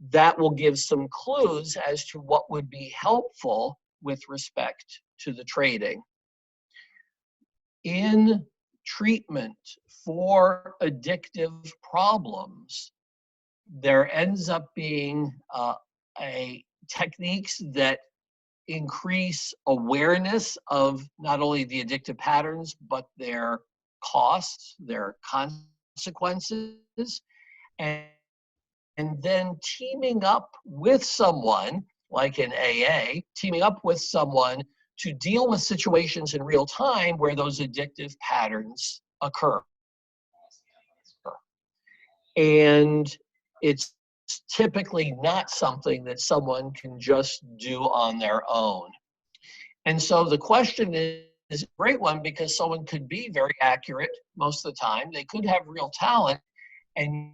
that will give some clues as to what would be helpful with respect to the trading. In treatment for addictive problems, there ends up being a techniques that increase awareness of not only the addictive patterns, but their costs, their consequences, and, and then teaming up with someone, like in AA, teaming up with someone to deal with situations in real time where those addictive patterns occur. And it's typically not something that someone can just do on their own. And so the question is a great one, because someone could be very accurate most of the time. They could have real talent, and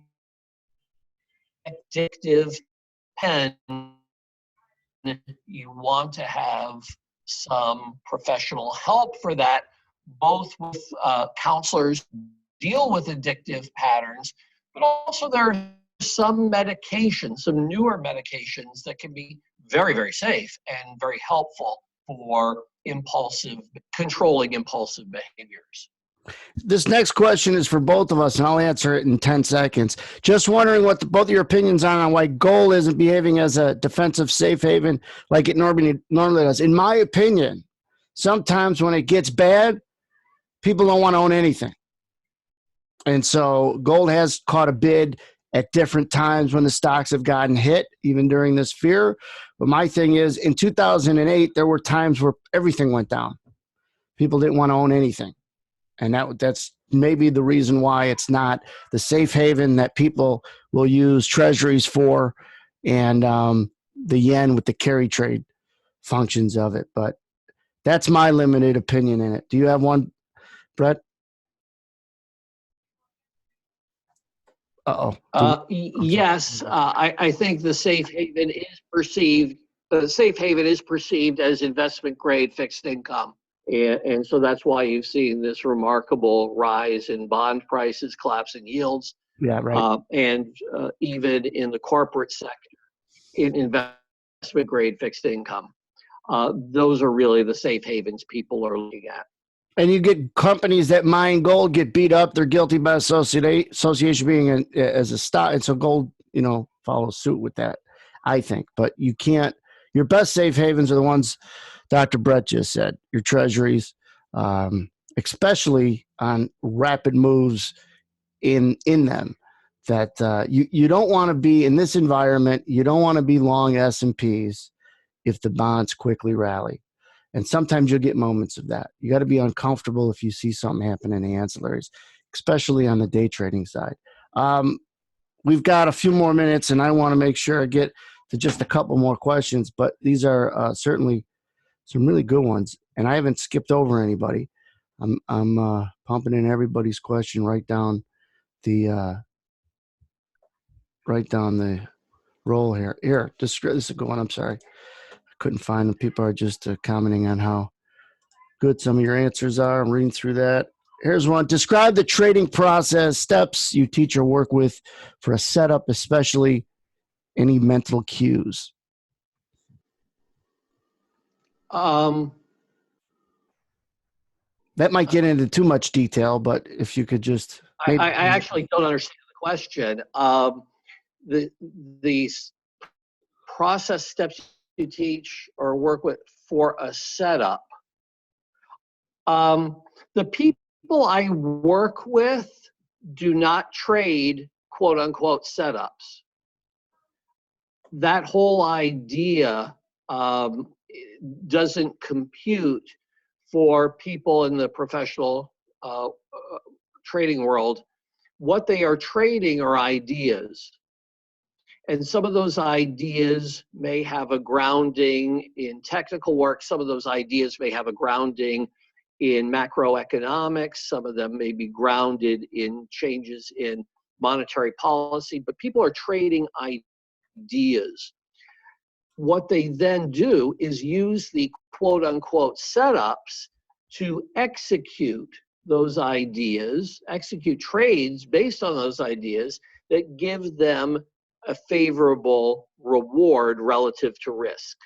addictive pen, you want to have some professional help for that, both with counselors deal with addictive patterns, but also there are some medications, some newer medications that can be very, very safe and very helpful for controlling impulsive behaviors. This next question is for both of us, and I'll answer it in 10 seconds. Just wondering what both of your opinions on why gold isn't behaving as a defensive safe haven like it normally does. In my opinion, sometimes when it gets bad, people don't want to own anything. And so gold has caught a bid at different times when the stocks have gotten hit, even during this fear. But my thing is, in 2008, there were times where everything went down. People didn't want to own anything. And that's maybe the reason why it's not the safe haven that people will use treasuries for, and the yen with the carry trade functions of it. But that's my limited opinion in it. Do you have one, Brett? Yes, I think the safe haven is perceived. The safe haven is perceived as investment grade fixed income. And so that's why you've seen this remarkable rise in bond prices, collapse in yields, Yeah, right. and even in the corporate sector, in investment grade fixed income. Those are really the safe havens people are looking at. And you get companies that mine gold get beat up. They're guilty by association being as a stock. And so gold, follows suit with that, I think. But you can't, your best safe havens are the ones Dr. Brett just said, your treasuries, especially on rapid moves in them, that you don't want to be in this environment. You don't want to be long S&Ps if the bonds quickly rally. And sometimes you'll get moments of that. You got to be uncomfortable if you see something happen in the ancillaries, especially on the day trading side. We've got a few more minutes, and I want to make sure I get to just a couple more questions, but these are certainly some really good ones, and I haven't skipped over anybody. I'm pumping in everybody's question right down the roll here. Here, this is a good one. I'm sorry, I couldn't find them. People are just commenting on how good some of your answers are. I'm reading through that. Here's one. Describe the trading process, steps you teach or work with for a setup, especially any mental cues. Um, That might get into too much detail, but if you could just maybe. I actually don't understand the question. The process steps you teach or work with for a setup. The people I work with do not trade quote unquote setups. That whole idea doesn't compute for people in the professional trading world what they are trading are ideas. And some of those ideas may have a grounding in technical work. Some of those ideas may have a grounding in macroeconomics. Some of them may be grounded in changes in monetary policy, but people are trading ideas. What they then do is use the quote unquote setups to execute those ideas, execute trades based on those ideas that give them a favorable reward relative to risk.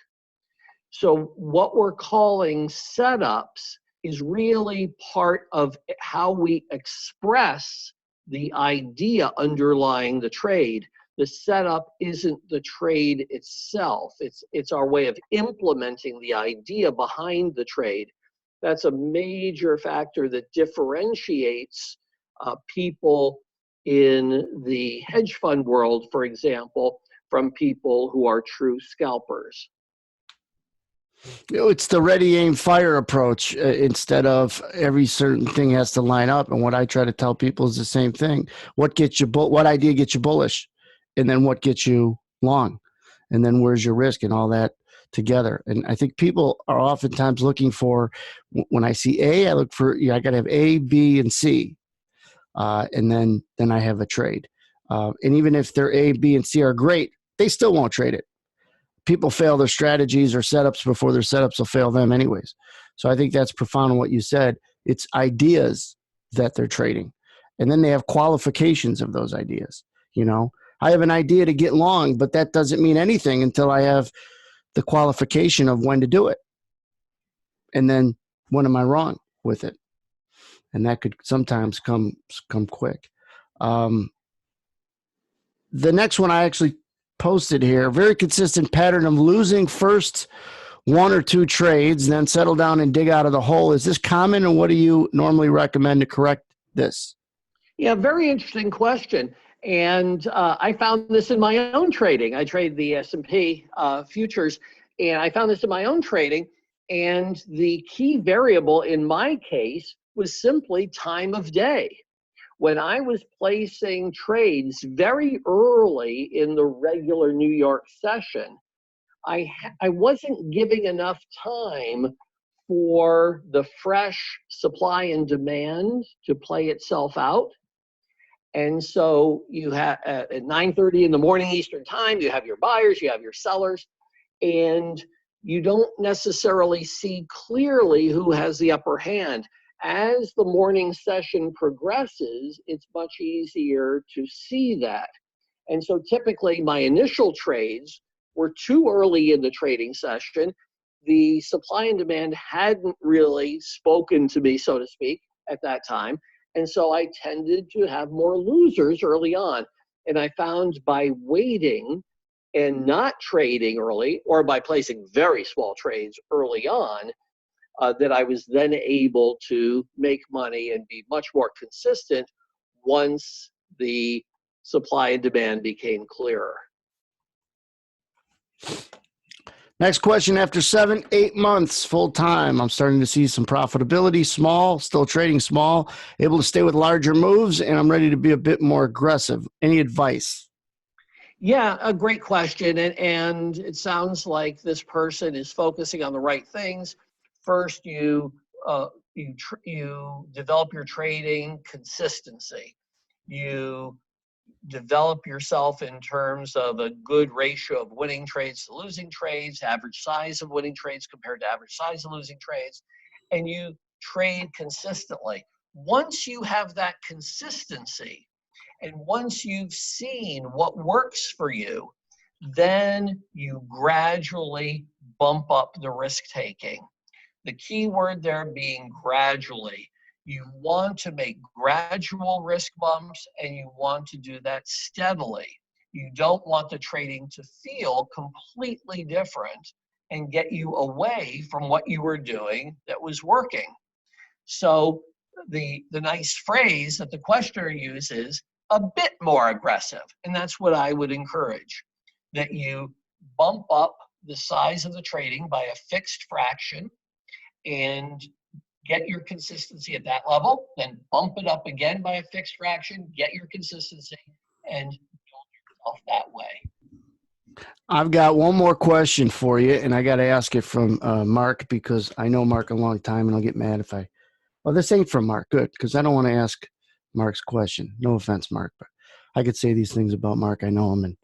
So what we're calling setups is really part of how we express the idea underlying the trade. The setup isn't the trade itself. It's our way of implementing the idea behind the trade. That's a major factor that differentiates people in the hedge fund world, for example, from people who are true scalpers. It's the ready, aim, fire approach instead of every certain thing has to line up. And what I try to tell people is the same thing. What idea gets you bullish? And then what gets you long? And then where's your risk and all that together? And I think people are oftentimes looking for, when I see A, I look for, I got to have A, B, and C. And then I have a trade. And even if their A, B, and C are great, they still won't trade it. People fail their strategies or setups before their setups will fail them anyways. So I think that's profound in what you said. It's ideas that they're trading. And then they have qualifications of those ideas. I have an idea to get long, but that doesn't mean anything until I have the qualification of when to do it. And then when am I wrong with it? And that could sometimes come quick. The next one I actually posted here, very consistent pattern of losing first one or two trades, then settle down and dig out of the hole. Is this common, and what do you normally recommend to correct this? Yeah, very interesting question. And I found this in my own trading. I trade the S&P futures, and I found this in my own trading. And the key variable in my case was simply time of day. When I was placing trades very early in the regular New York session, I wasn't giving enough time for the fresh supply and demand to play itself out. And so you have at 9:30 in the morning Eastern time, you have your buyers, you have your sellers, and you don't necessarily see clearly who has the upper hand. As the morning session progresses, it's much easier to see that. And so typically my initial trades were too early in the trading session. The supply and demand hadn't really spoken to me, so to speak, at that time. And so I tended to have more losers early on. And I found by waiting and not trading early, or by placing very small trades early on, that I was then able to make money and be much more consistent once the supply and demand became clearer. Next question. After 7-8 months full time, I'm starting to see some profitability, small, still trading small, able to stay with larger moves, and I'm ready to be a bit more aggressive. Any advice? Yeah, a great question. And it sounds like this person is focusing on the right things. First, you develop your trading consistency. You develop yourself in terms of a good ratio of winning trades to losing trades, average size of winning trades compared to average size of losing trades, and you trade consistently. Once you have that consistency, and once you've seen what works for you, then you gradually bump up the risk taking. The key word there being gradually. You want to make gradual risk bumps, and you want to do that steadily. You don't want the trading to feel completely different and get you away from what you were doing that was working. So the nice phrase that the questioner uses, a bit more aggressive. And that's what I would encourage, that you bump up the size of the trading by a fixed fraction and get your consistency at that level, then bump it up again by a fixed fraction, get your consistency, and build yourself that way. I've got one more question for you, and I got to ask it from Mark, because I know Mark a long time, and I'll get mad if I. Well, this ain't from Mark. Good, because I don't want to ask Mark's question. No offense, Mark, but I could say these things about Mark. I know him, and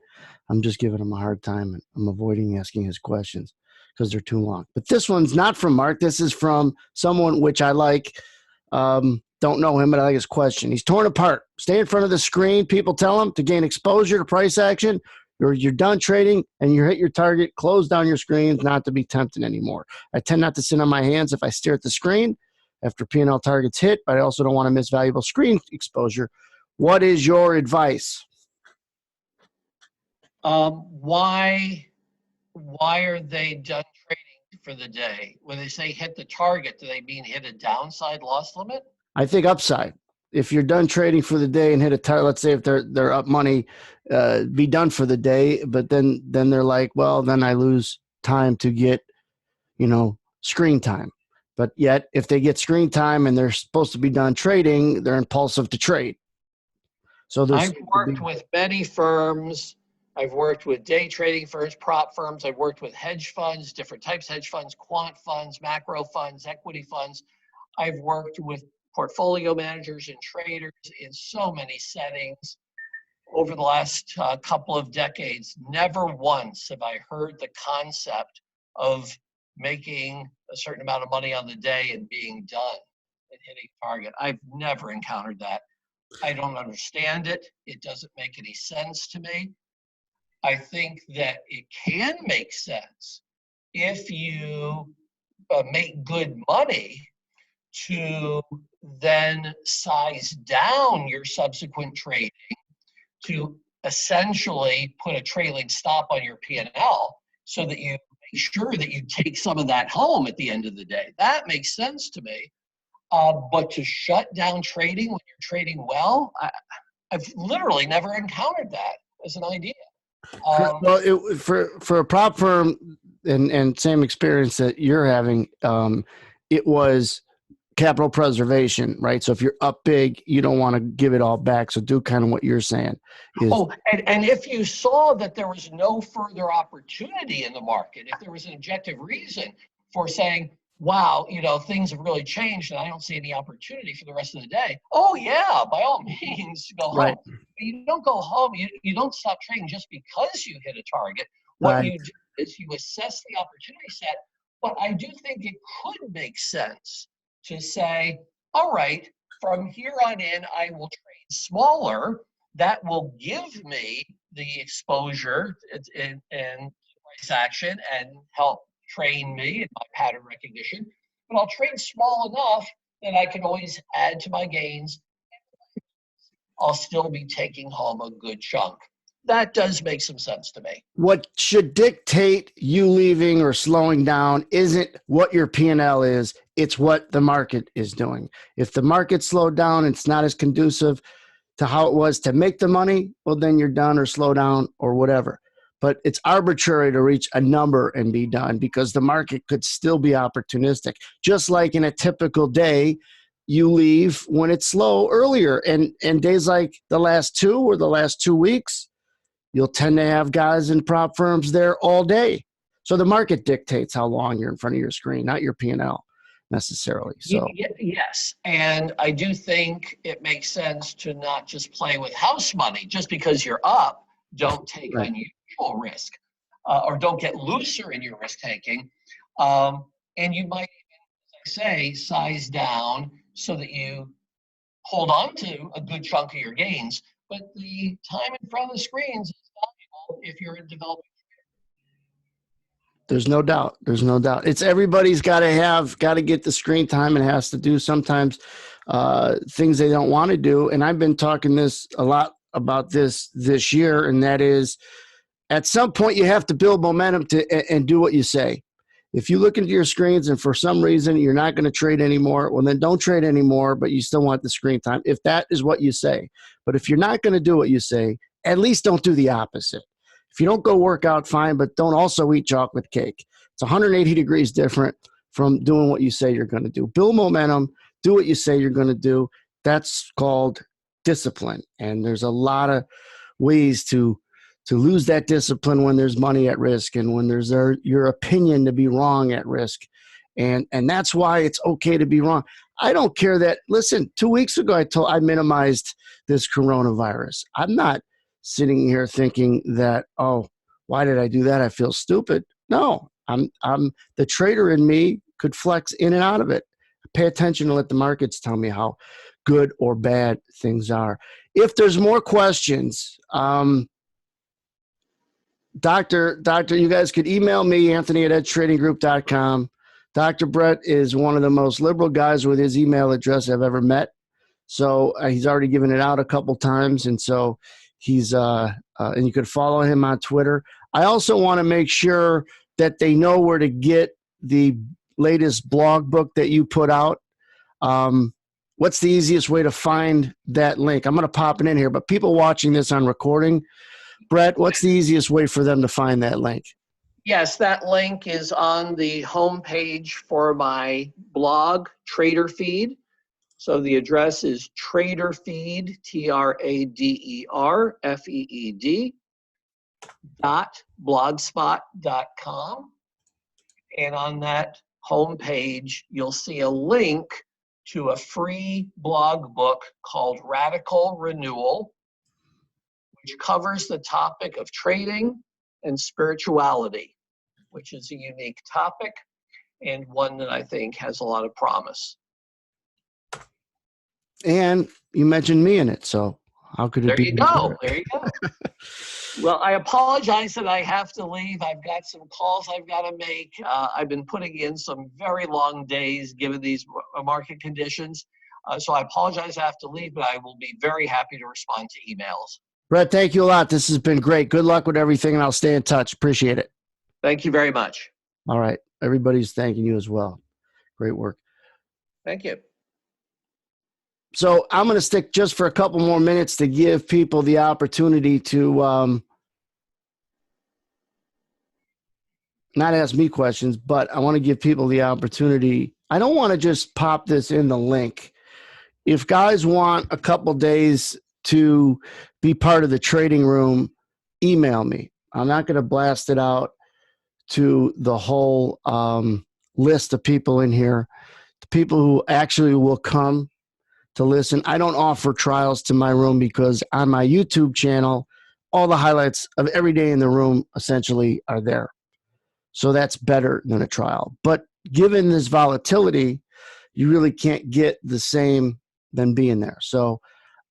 I'm just giving him a hard time, and I'm avoiding asking his questions because they're too long. But this one's not from Mark. This is from someone which I like. Don't know him, but I like his question. He's torn apart. Stay in front of the screen. People tell him to gain exposure to price action. You're done trading and you hit your target. Close down your screens, not to be tempted anymore. I tend not to sit on my hands if I stare at the screen after P&L targets hit, but I also don't want to miss valuable screen exposure. What is your advice? Why are they done trading for the day? When they say hit the target, do they mean hit a downside loss limit? I think upside. If you're done trading for the day and hit a target, let's say if they're up money, be done for the day, but then they're like, well, then I lose time to get, screen time. But yet, if they get screen time and they're supposed to be done trading, they're impulsive to trade. So I've worked with many firms. I've worked with day trading firms, prop firms. I've worked with hedge funds, different types of hedge funds, quant funds, macro funds, equity funds. I've worked with portfolio managers and traders in so many settings over the last couple of decades. Never once have I heard the concept of making a certain amount of money on the day and being done and hitting target. I've never encountered that. I don't understand it. It doesn't make any sense to me. I think that it can make sense if you make good money to then size down your subsequent trading to essentially put a trailing stop on your P&L so that you make sure that you take some of that home at the end of the day. That makes sense to me. But to shut down trading when you're trading well, I've literally never encountered that as an idea. For a prop firm and same experience that you're having, it was capital preservation, right? So if you're up big, you don't want to give it all back. So do kind of what you're saying. And if you saw that there was no further opportunity in the market, if there was an objective reason for saying, wow, things have really changed and I don't see any opportunity for the rest of the day. Oh yeah, by all means, go home. Right. But you don't go home. You don't stop trading just because you hit a target. What you do is you assess the opportunity set. But I do think it could make sense to say, all right, from here on in, I will trade smaller. That will give me the exposure and price action and help train me in my pattern recognition. But I'll trade small enough that I can always add to my gains. I'll still be taking home a good chunk. That does make some sense to me. What should dictate you leaving or slowing down isn't what your P&L is. It's what the market is doing. If the market slowed down, it's not as conducive to how it was to make the money, well, then you're done or slow down or whatever. But it's arbitrary to reach a number and be done because the market could still be opportunistic. Just like in a typical day, you leave when it's slow earlier. And days like the last 2 or the last 2 weeks, you'll tend to have guys in prop firms there all day. So the market dictates how long you're in front of your screen, not your P&L necessarily. So yes, and I do think it makes sense to not just play with house money. Just because you're up, don't take unusual risk or don't get looser in your risk taking. And you might, as I say, size down so that you hold on to a good chunk of your gains. But the time in front of the screens is valuable if you're a developing. There's no doubt. There's no doubt. It's everybody's got to get the screen time and has to do sometimes things they don't want to do. And I've been talking a lot about this year, and that is at some point you have to build momentum and do what you say. If you look into your screens and for some reason you're not going to trade anymore, well, then don't trade anymore, but you still want the screen time if that is what you say. But if you're not going to do what you say, at least don't do the opposite. If you don't go work out, fine, but don't also eat chocolate cake. It's 180 degrees different from doing what you say you're going to do. Build momentum, do what you say you're going to do. That's called discipline. And there's a lot of ways to lose that discipline when there's money at risk and when there's your opinion to be wrong at risk. And that's why it's okay to be wrong. I don't care that, listen, 2 weeks ago, I minimized this coronavirus. I'm not sitting here thinking that, oh, why did I do that? I feel stupid. No, I'm the trader in me could flex in and out of it. Pay attention and let the markets tell me how good or bad things are. If there's more questions, Doctor, you guys could email me, Anthony at edgetradinggroup.com. Dr. Brett is one of the most liberal guys with his email address I've ever met. So he's already given it out a couple times. And so he's, and you could follow him on Twitter. I also want to make sure that they know where to get the latest blog book that you put out. What's the easiest way to find that link? I'm going to pop it in here, but people watching this on recording, Brett, what's the easiest way for them to find that link? Yes, that link is on the homepage for my blog, Trader Feed. So the address is traderfeed, TraderFeed.blogspot.com. And on that homepage, you'll see a link to a free blog book called Radical Renewal, which covers the topic of trading and spirituality, which is a unique topic and one that I think has a lot of promise. And you mentioned me in it, so how could it be? There you go. Well, I apologize that I have to leave. I've got some calls I've got to make. I've been putting in some very long days given these market conditions. So I apologize I have to leave, but I will be very happy to respond to emails. Brett, thank you a lot. This has been great. Good luck with everything, and I'll stay in touch. Appreciate it. Thank you very much. All right. Everybody's thanking you as well. Great work. Thank you. So I'm going to stick just for a couple more minutes to give people the opportunity to not ask me questions, but I want to give people the opportunity. I don't want to just pop this in the link. If guys want a couple days to be part of the trading room, email me. I'm not going to blast it out to the whole list of people in here. The people who actually will come to listen. I don't offer trials to my room because on my YouTube channel, all the highlights of every day in the room essentially are there. So that's better than a trial. But given this volatility, you really can't get the same than being there. So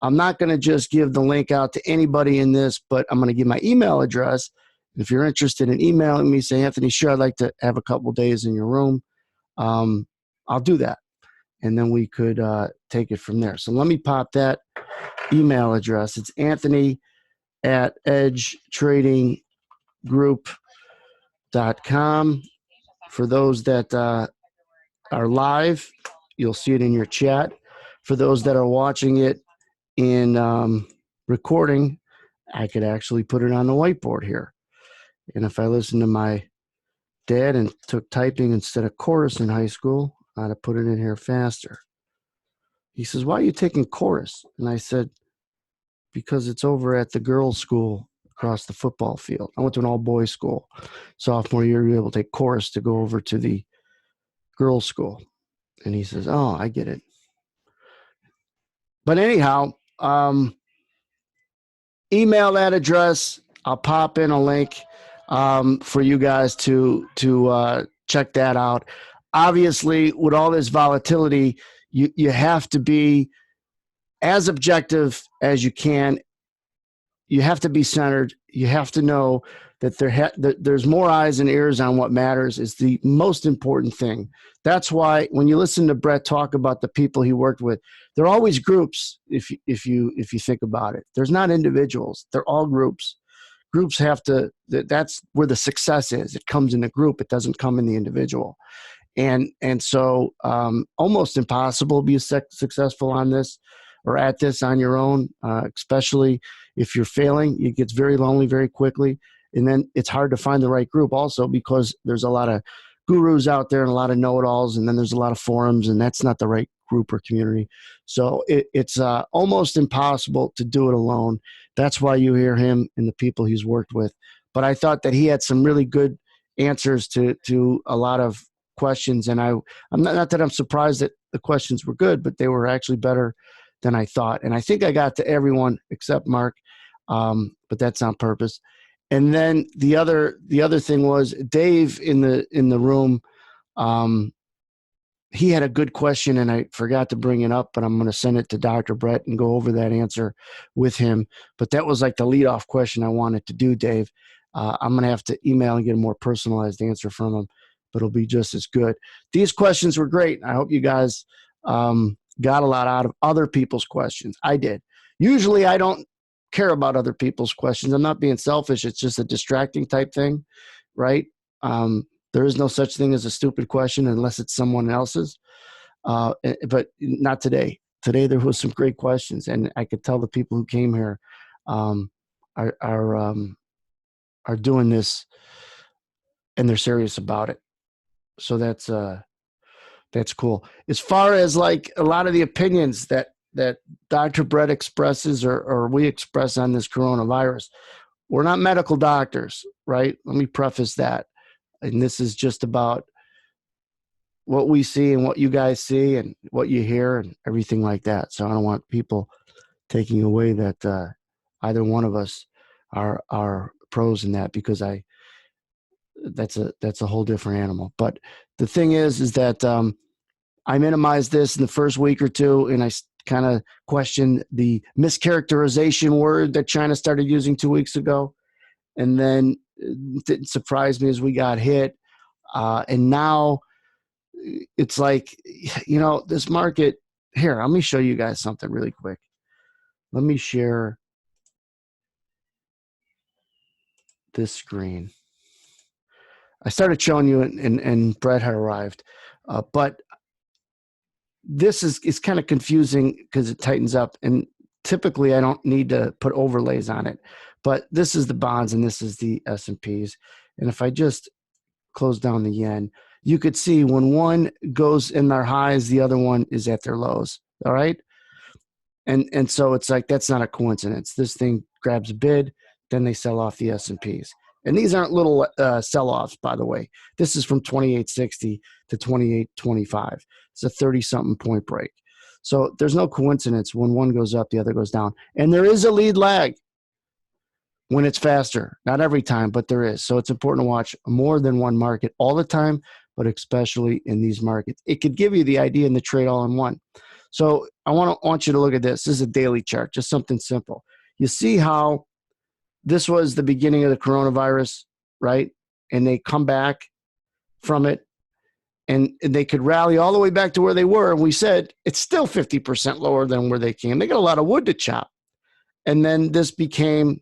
I'm not going to just give the link out to anybody in this, but I'm going to give my email address. If you're interested in emailing me, say, Anthony, sure, I'd like to have a couple days in your room. I'll do that. And then we could take it from there. So let me pop that email address. It's Anthony at edgetradinggroup.com. For those that are live, you'll see it in your chat. For those that are watching it in recording, I could actually put it on the whiteboard here. And if I listen to my dad and took typing instead of chorus in high school, I'd have put it in here faster. He says, why are you taking chorus? And I said, because it's over at the girls' school across the football field. I went to an all-boys school. Sophomore year, you were able to take chorus to go over to the girls' school. And he says, oh, I get it. But anyhow, email that address. I'll pop in a link for you guys to check that out. Obviously, with all this volatility, you have to be as objective as you can. You have to be centered. You have to know that there's more eyes and ears on what matters is the most important thing. That's why when you listen to Brett talk about the people he worked with, they're always groups. If you think about it, there's not individuals. They're all groups. Groups have to. That's where the success is. It comes in the group. It doesn't come in the individual. And so almost impossible to be successful on this or at this on your own, especially if you're failing. It gets very lonely very quickly. And then it's hard to find the right group also because there's a lot of gurus out there and a lot of know-it-alls, and then there's a lot of forums, and that's not the right group or community. So it's almost impossible to do it alone. That's why you hear him and the people he's worked with. But I thought that he had some really good answers to a lot of questions, and I'm not that I'm surprised that the questions were good, but they were actually better than I thought. And I think I got to everyone except Mark, but that's on purpose. And then the other thing was Dave in the room. He had a good question, and I forgot to bring it up, but I'm going to send it to Dr. Brett and go over that answer with him. But that was like the leadoff question I wanted to do, Dave. I'm going to have to email and get a more personalized answer from him, but it'll be just as good. These questions were great. I hope you guys got a lot out of other people's questions. I did. Usually I don't care about other people's questions. I'm not being selfish. It's just a distracting type thing, right? There is no such thing as a stupid question unless it's someone else's. But not today. Today there was some great questions, and I could tell the people who came here are doing this, and they're serious about it. So that's cool. As far as like a lot of the opinions that Dr. Brett expresses or we express on this coronavirus, we're not medical doctors, right? Let me preface that. And this is just about what we see and what you guys see and what you hear and everything like that. So I don't want people taking away that either one of us are pros in that, because that's a whole different animal. But the thing is that I minimized this in the first week or two, and I kind of questioned the mischaracterization word that China started using 2 weeks ago. And then it didn't surprise me as we got hit. And now it's like, this market here, let me show you guys something really quick. Let me share this screen. I started showing you and Brett had arrived. But this is kind of confusing because it tightens up, and typically I don't need to put overlays on it, but this is the bonds and this is the S&Ps. And if I just close down the yen, you could see when one goes in their highs, the other one is at their lows. All right. And so it's like, that's not a coincidence. This thing grabs a bid, then they sell off the S&Ps. And these aren't little sell-offs, by the way. This is from 28.60 to 28.25. It's a 30-something point break. So there's no coincidence. When one goes up, the other goes down. And there is a lead lag when it's faster. Not every time, but there is. So it's important to watch more than one market all the time, but especially in these markets. It could give you the idea in the trade all in one. So I want you to look at this. This is a daily chart, just something simple. You see how this was the beginning of the coronavirus, right? And they come back from it, and they could rally all the way back to where they were. And we said it's still 50% lower than where they came. They got a lot of wood to chop. And then this became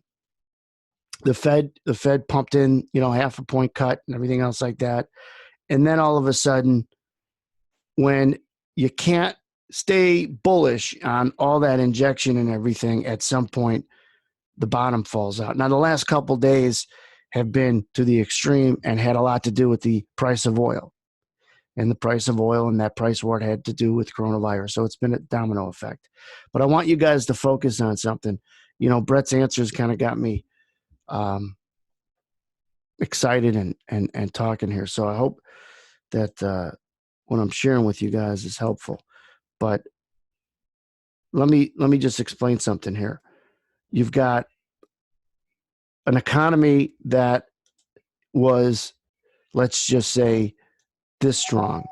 the Fed. The Fed pumped in, half a point cut and everything else like that. And then all of a sudden, when you can't stay bullish on all that injection and everything, at some point, the bottom falls out. Now, the last couple of days have been to the extreme and had a lot to do with the price of oil. And the price of oil and that price war had to do with coronavirus. So it's been a domino effect. But I want you guys to focus on something. Brett's answers kind of got me excited and talking here. So I hope that what I'm sharing with you guys is helpful. But let me just explain something here. You've got an economy that was, let's just say, this strong.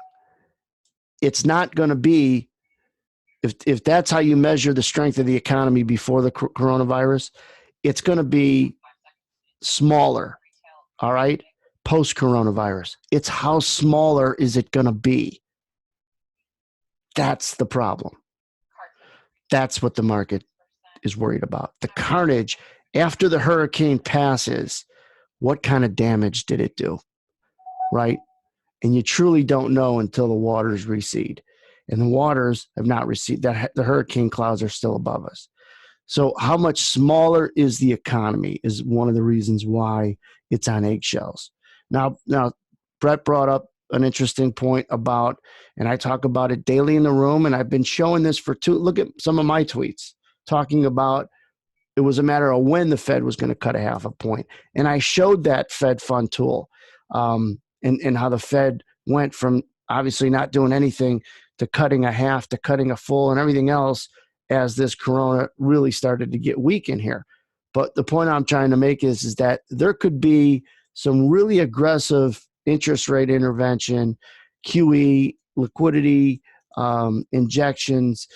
It's not going to be, if that's how you measure the strength of the economy before the coronavirus, it's going to be smaller, all right, post-coronavirus. It's how smaller is it going to be? That's the problem. That's what the market is worried about. The carnage after the hurricane passes, what kind of damage did it do, right? And you truly don't know until the waters recede. And the waters have not receded. The hurricane clouds are still above us. So how much smaller is the economy is one of the reasons why it's on eggshells. Now Brett brought up an interesting point about, and I talk about it daily in the room, and I've been showing this look at some of my tweets talking about it was a matter of when the Fed was going to cut a half a point. And I showed that Fed fund tool and how the Fed went from obviously not doing anything to cutting a half to cutting a full and everything else as this corona really started to get weak in here. But the point I'm trying to make is that there could be some really aggressive interest rate intervention, QE, liquidity, injections,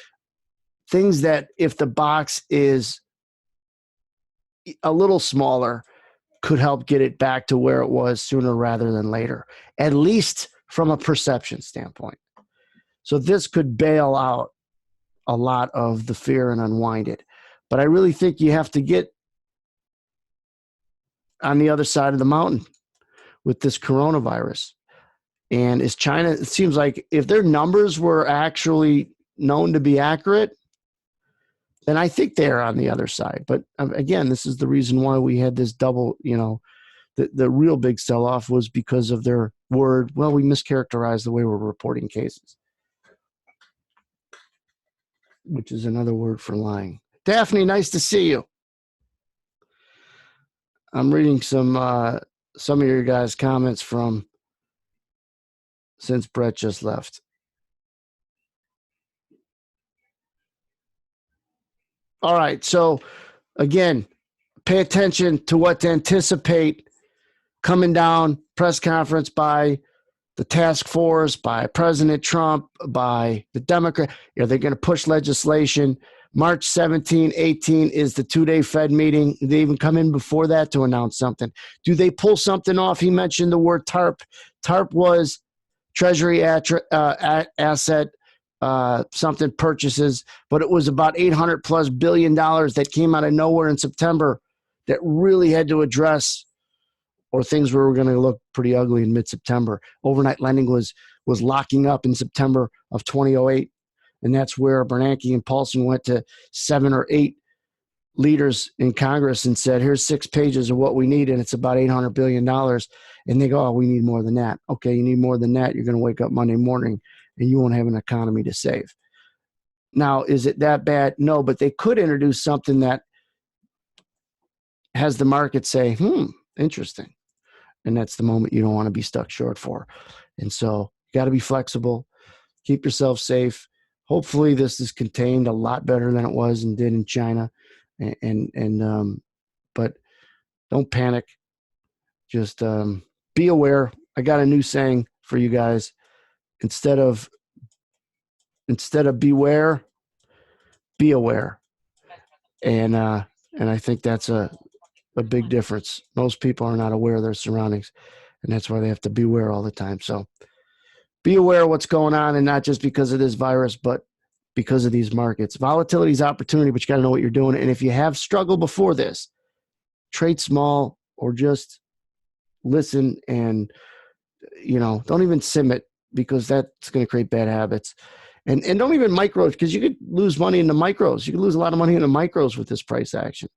things that if the box is a little smaller could help get it back to where it was sooner rather than later, at least from a perception standpoint. So this could bail out a lot of the fear and unwind it. But I really think you have to get on the other side of the mountain with this coronavirus. And is China, it seems like if their numbers were actually known to be accurate, then I think they're on the other side. But again, this is the reason why we had this double, the real big sell-off was because of their word, well, we mischaracterized the way we're reporting cases, which is another word for lying. Daphne, nice to see you. I'm reading some of your guys' comments from since Brett just left. All right, so again, pay attention to what to anticipate coming down. Press conference by the task force, by President Trump, by the Democrat. Are they going to push legislation? March 17, 18 is the two-day Fed meeting. They even come in before that to announce something. Do they pull something off? He mentioned the word TARP. TARP was Treasury asset something purchases, but it was about $800+ billion that came out of nowhere in September that really had to address, or things were going to look pretty ugly in mid-September. Overnight lending was locking up in September of 2008, and that's where Bernanke and Paulson went to 7 or 8 leaders in Congress and said, here's 6 pages of what we need, and it's about $800 billion. And they go, oh, we need more than that. Okay, you need more than that. You're going to wake up Monday morning and you won't have an economy to save. Now, is it that bad? No, but they could introduce something that has the market say, interesting. And that's the moment you don't want to be stuck short for. And so you got to be flexible, keep yourself safe. Hopefully this is contained a lot better than it was and did in China. But don't panic. Just be aware. I got a new saying for you guys. Instead of beware, be aware. And I think that's a big difference. Most people are not aware of their surroundings, and that's why they have to beware all the time. So be aware of what's going on, and not just because of this virus, but because of these markets. Volatility is opportunity, but you got to know what you're doing. And if you have struggled before this, trade small or just listen and, don't even sim it, because that's going to create bad habits. And don't even micros, because you could lose money in the micros. You could lose a lot of money in the micros with this price action.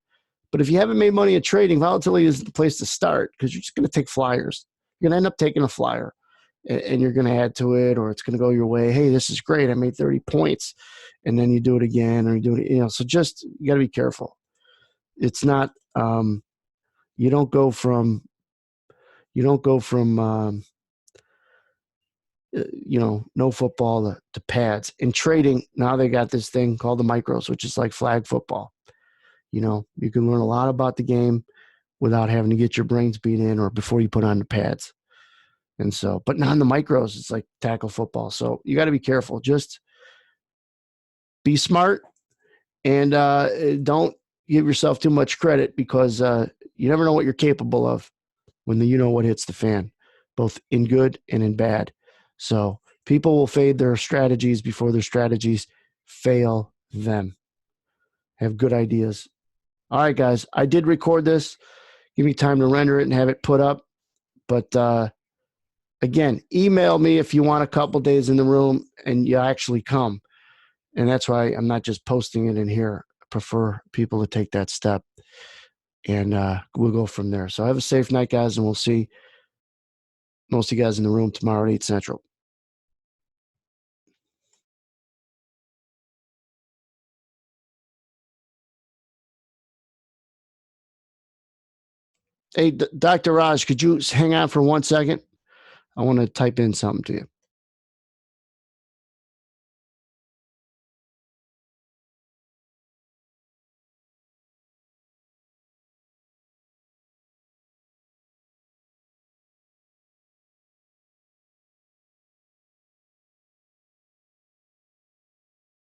But if you haven't made money in trading, volatility is the place to start, because you're just going to take flyers. You're going to end up taking a flyer, and you're going to add to it, or it's going to go your way. Hey, this is great. I made 30 points. And then you do it again, or you do it, so just, you got to be careful. It's not, you don't go from no football to pads. In trading, now they got this thing called the micros, which is like flag football. You can learn a lot about the game without having to get your brains beat in or before you put on the pads. And so, but not in the micros, it's like tackle football. So you got to be careful. Just be smart, and don't give yourself too much credit, because you never know what you're capable of when what hits the fan, both in good and in bad. So people will fade their strategies before their strategies fail them. Have good ideas. All right, guys, I did record this. Give me time to render it and have it put up. But again, email me if you want a couple days in the room and you actually come. And that's why I'm not just posting it in here. I prefer people to take that step. And we'll go from there. So have a safe night, guys, and we'll see most of you guys in the room tomorrow at 8 Central. Hey, Dr. Raj, could you hang on for 1 second? I want to type in something to you.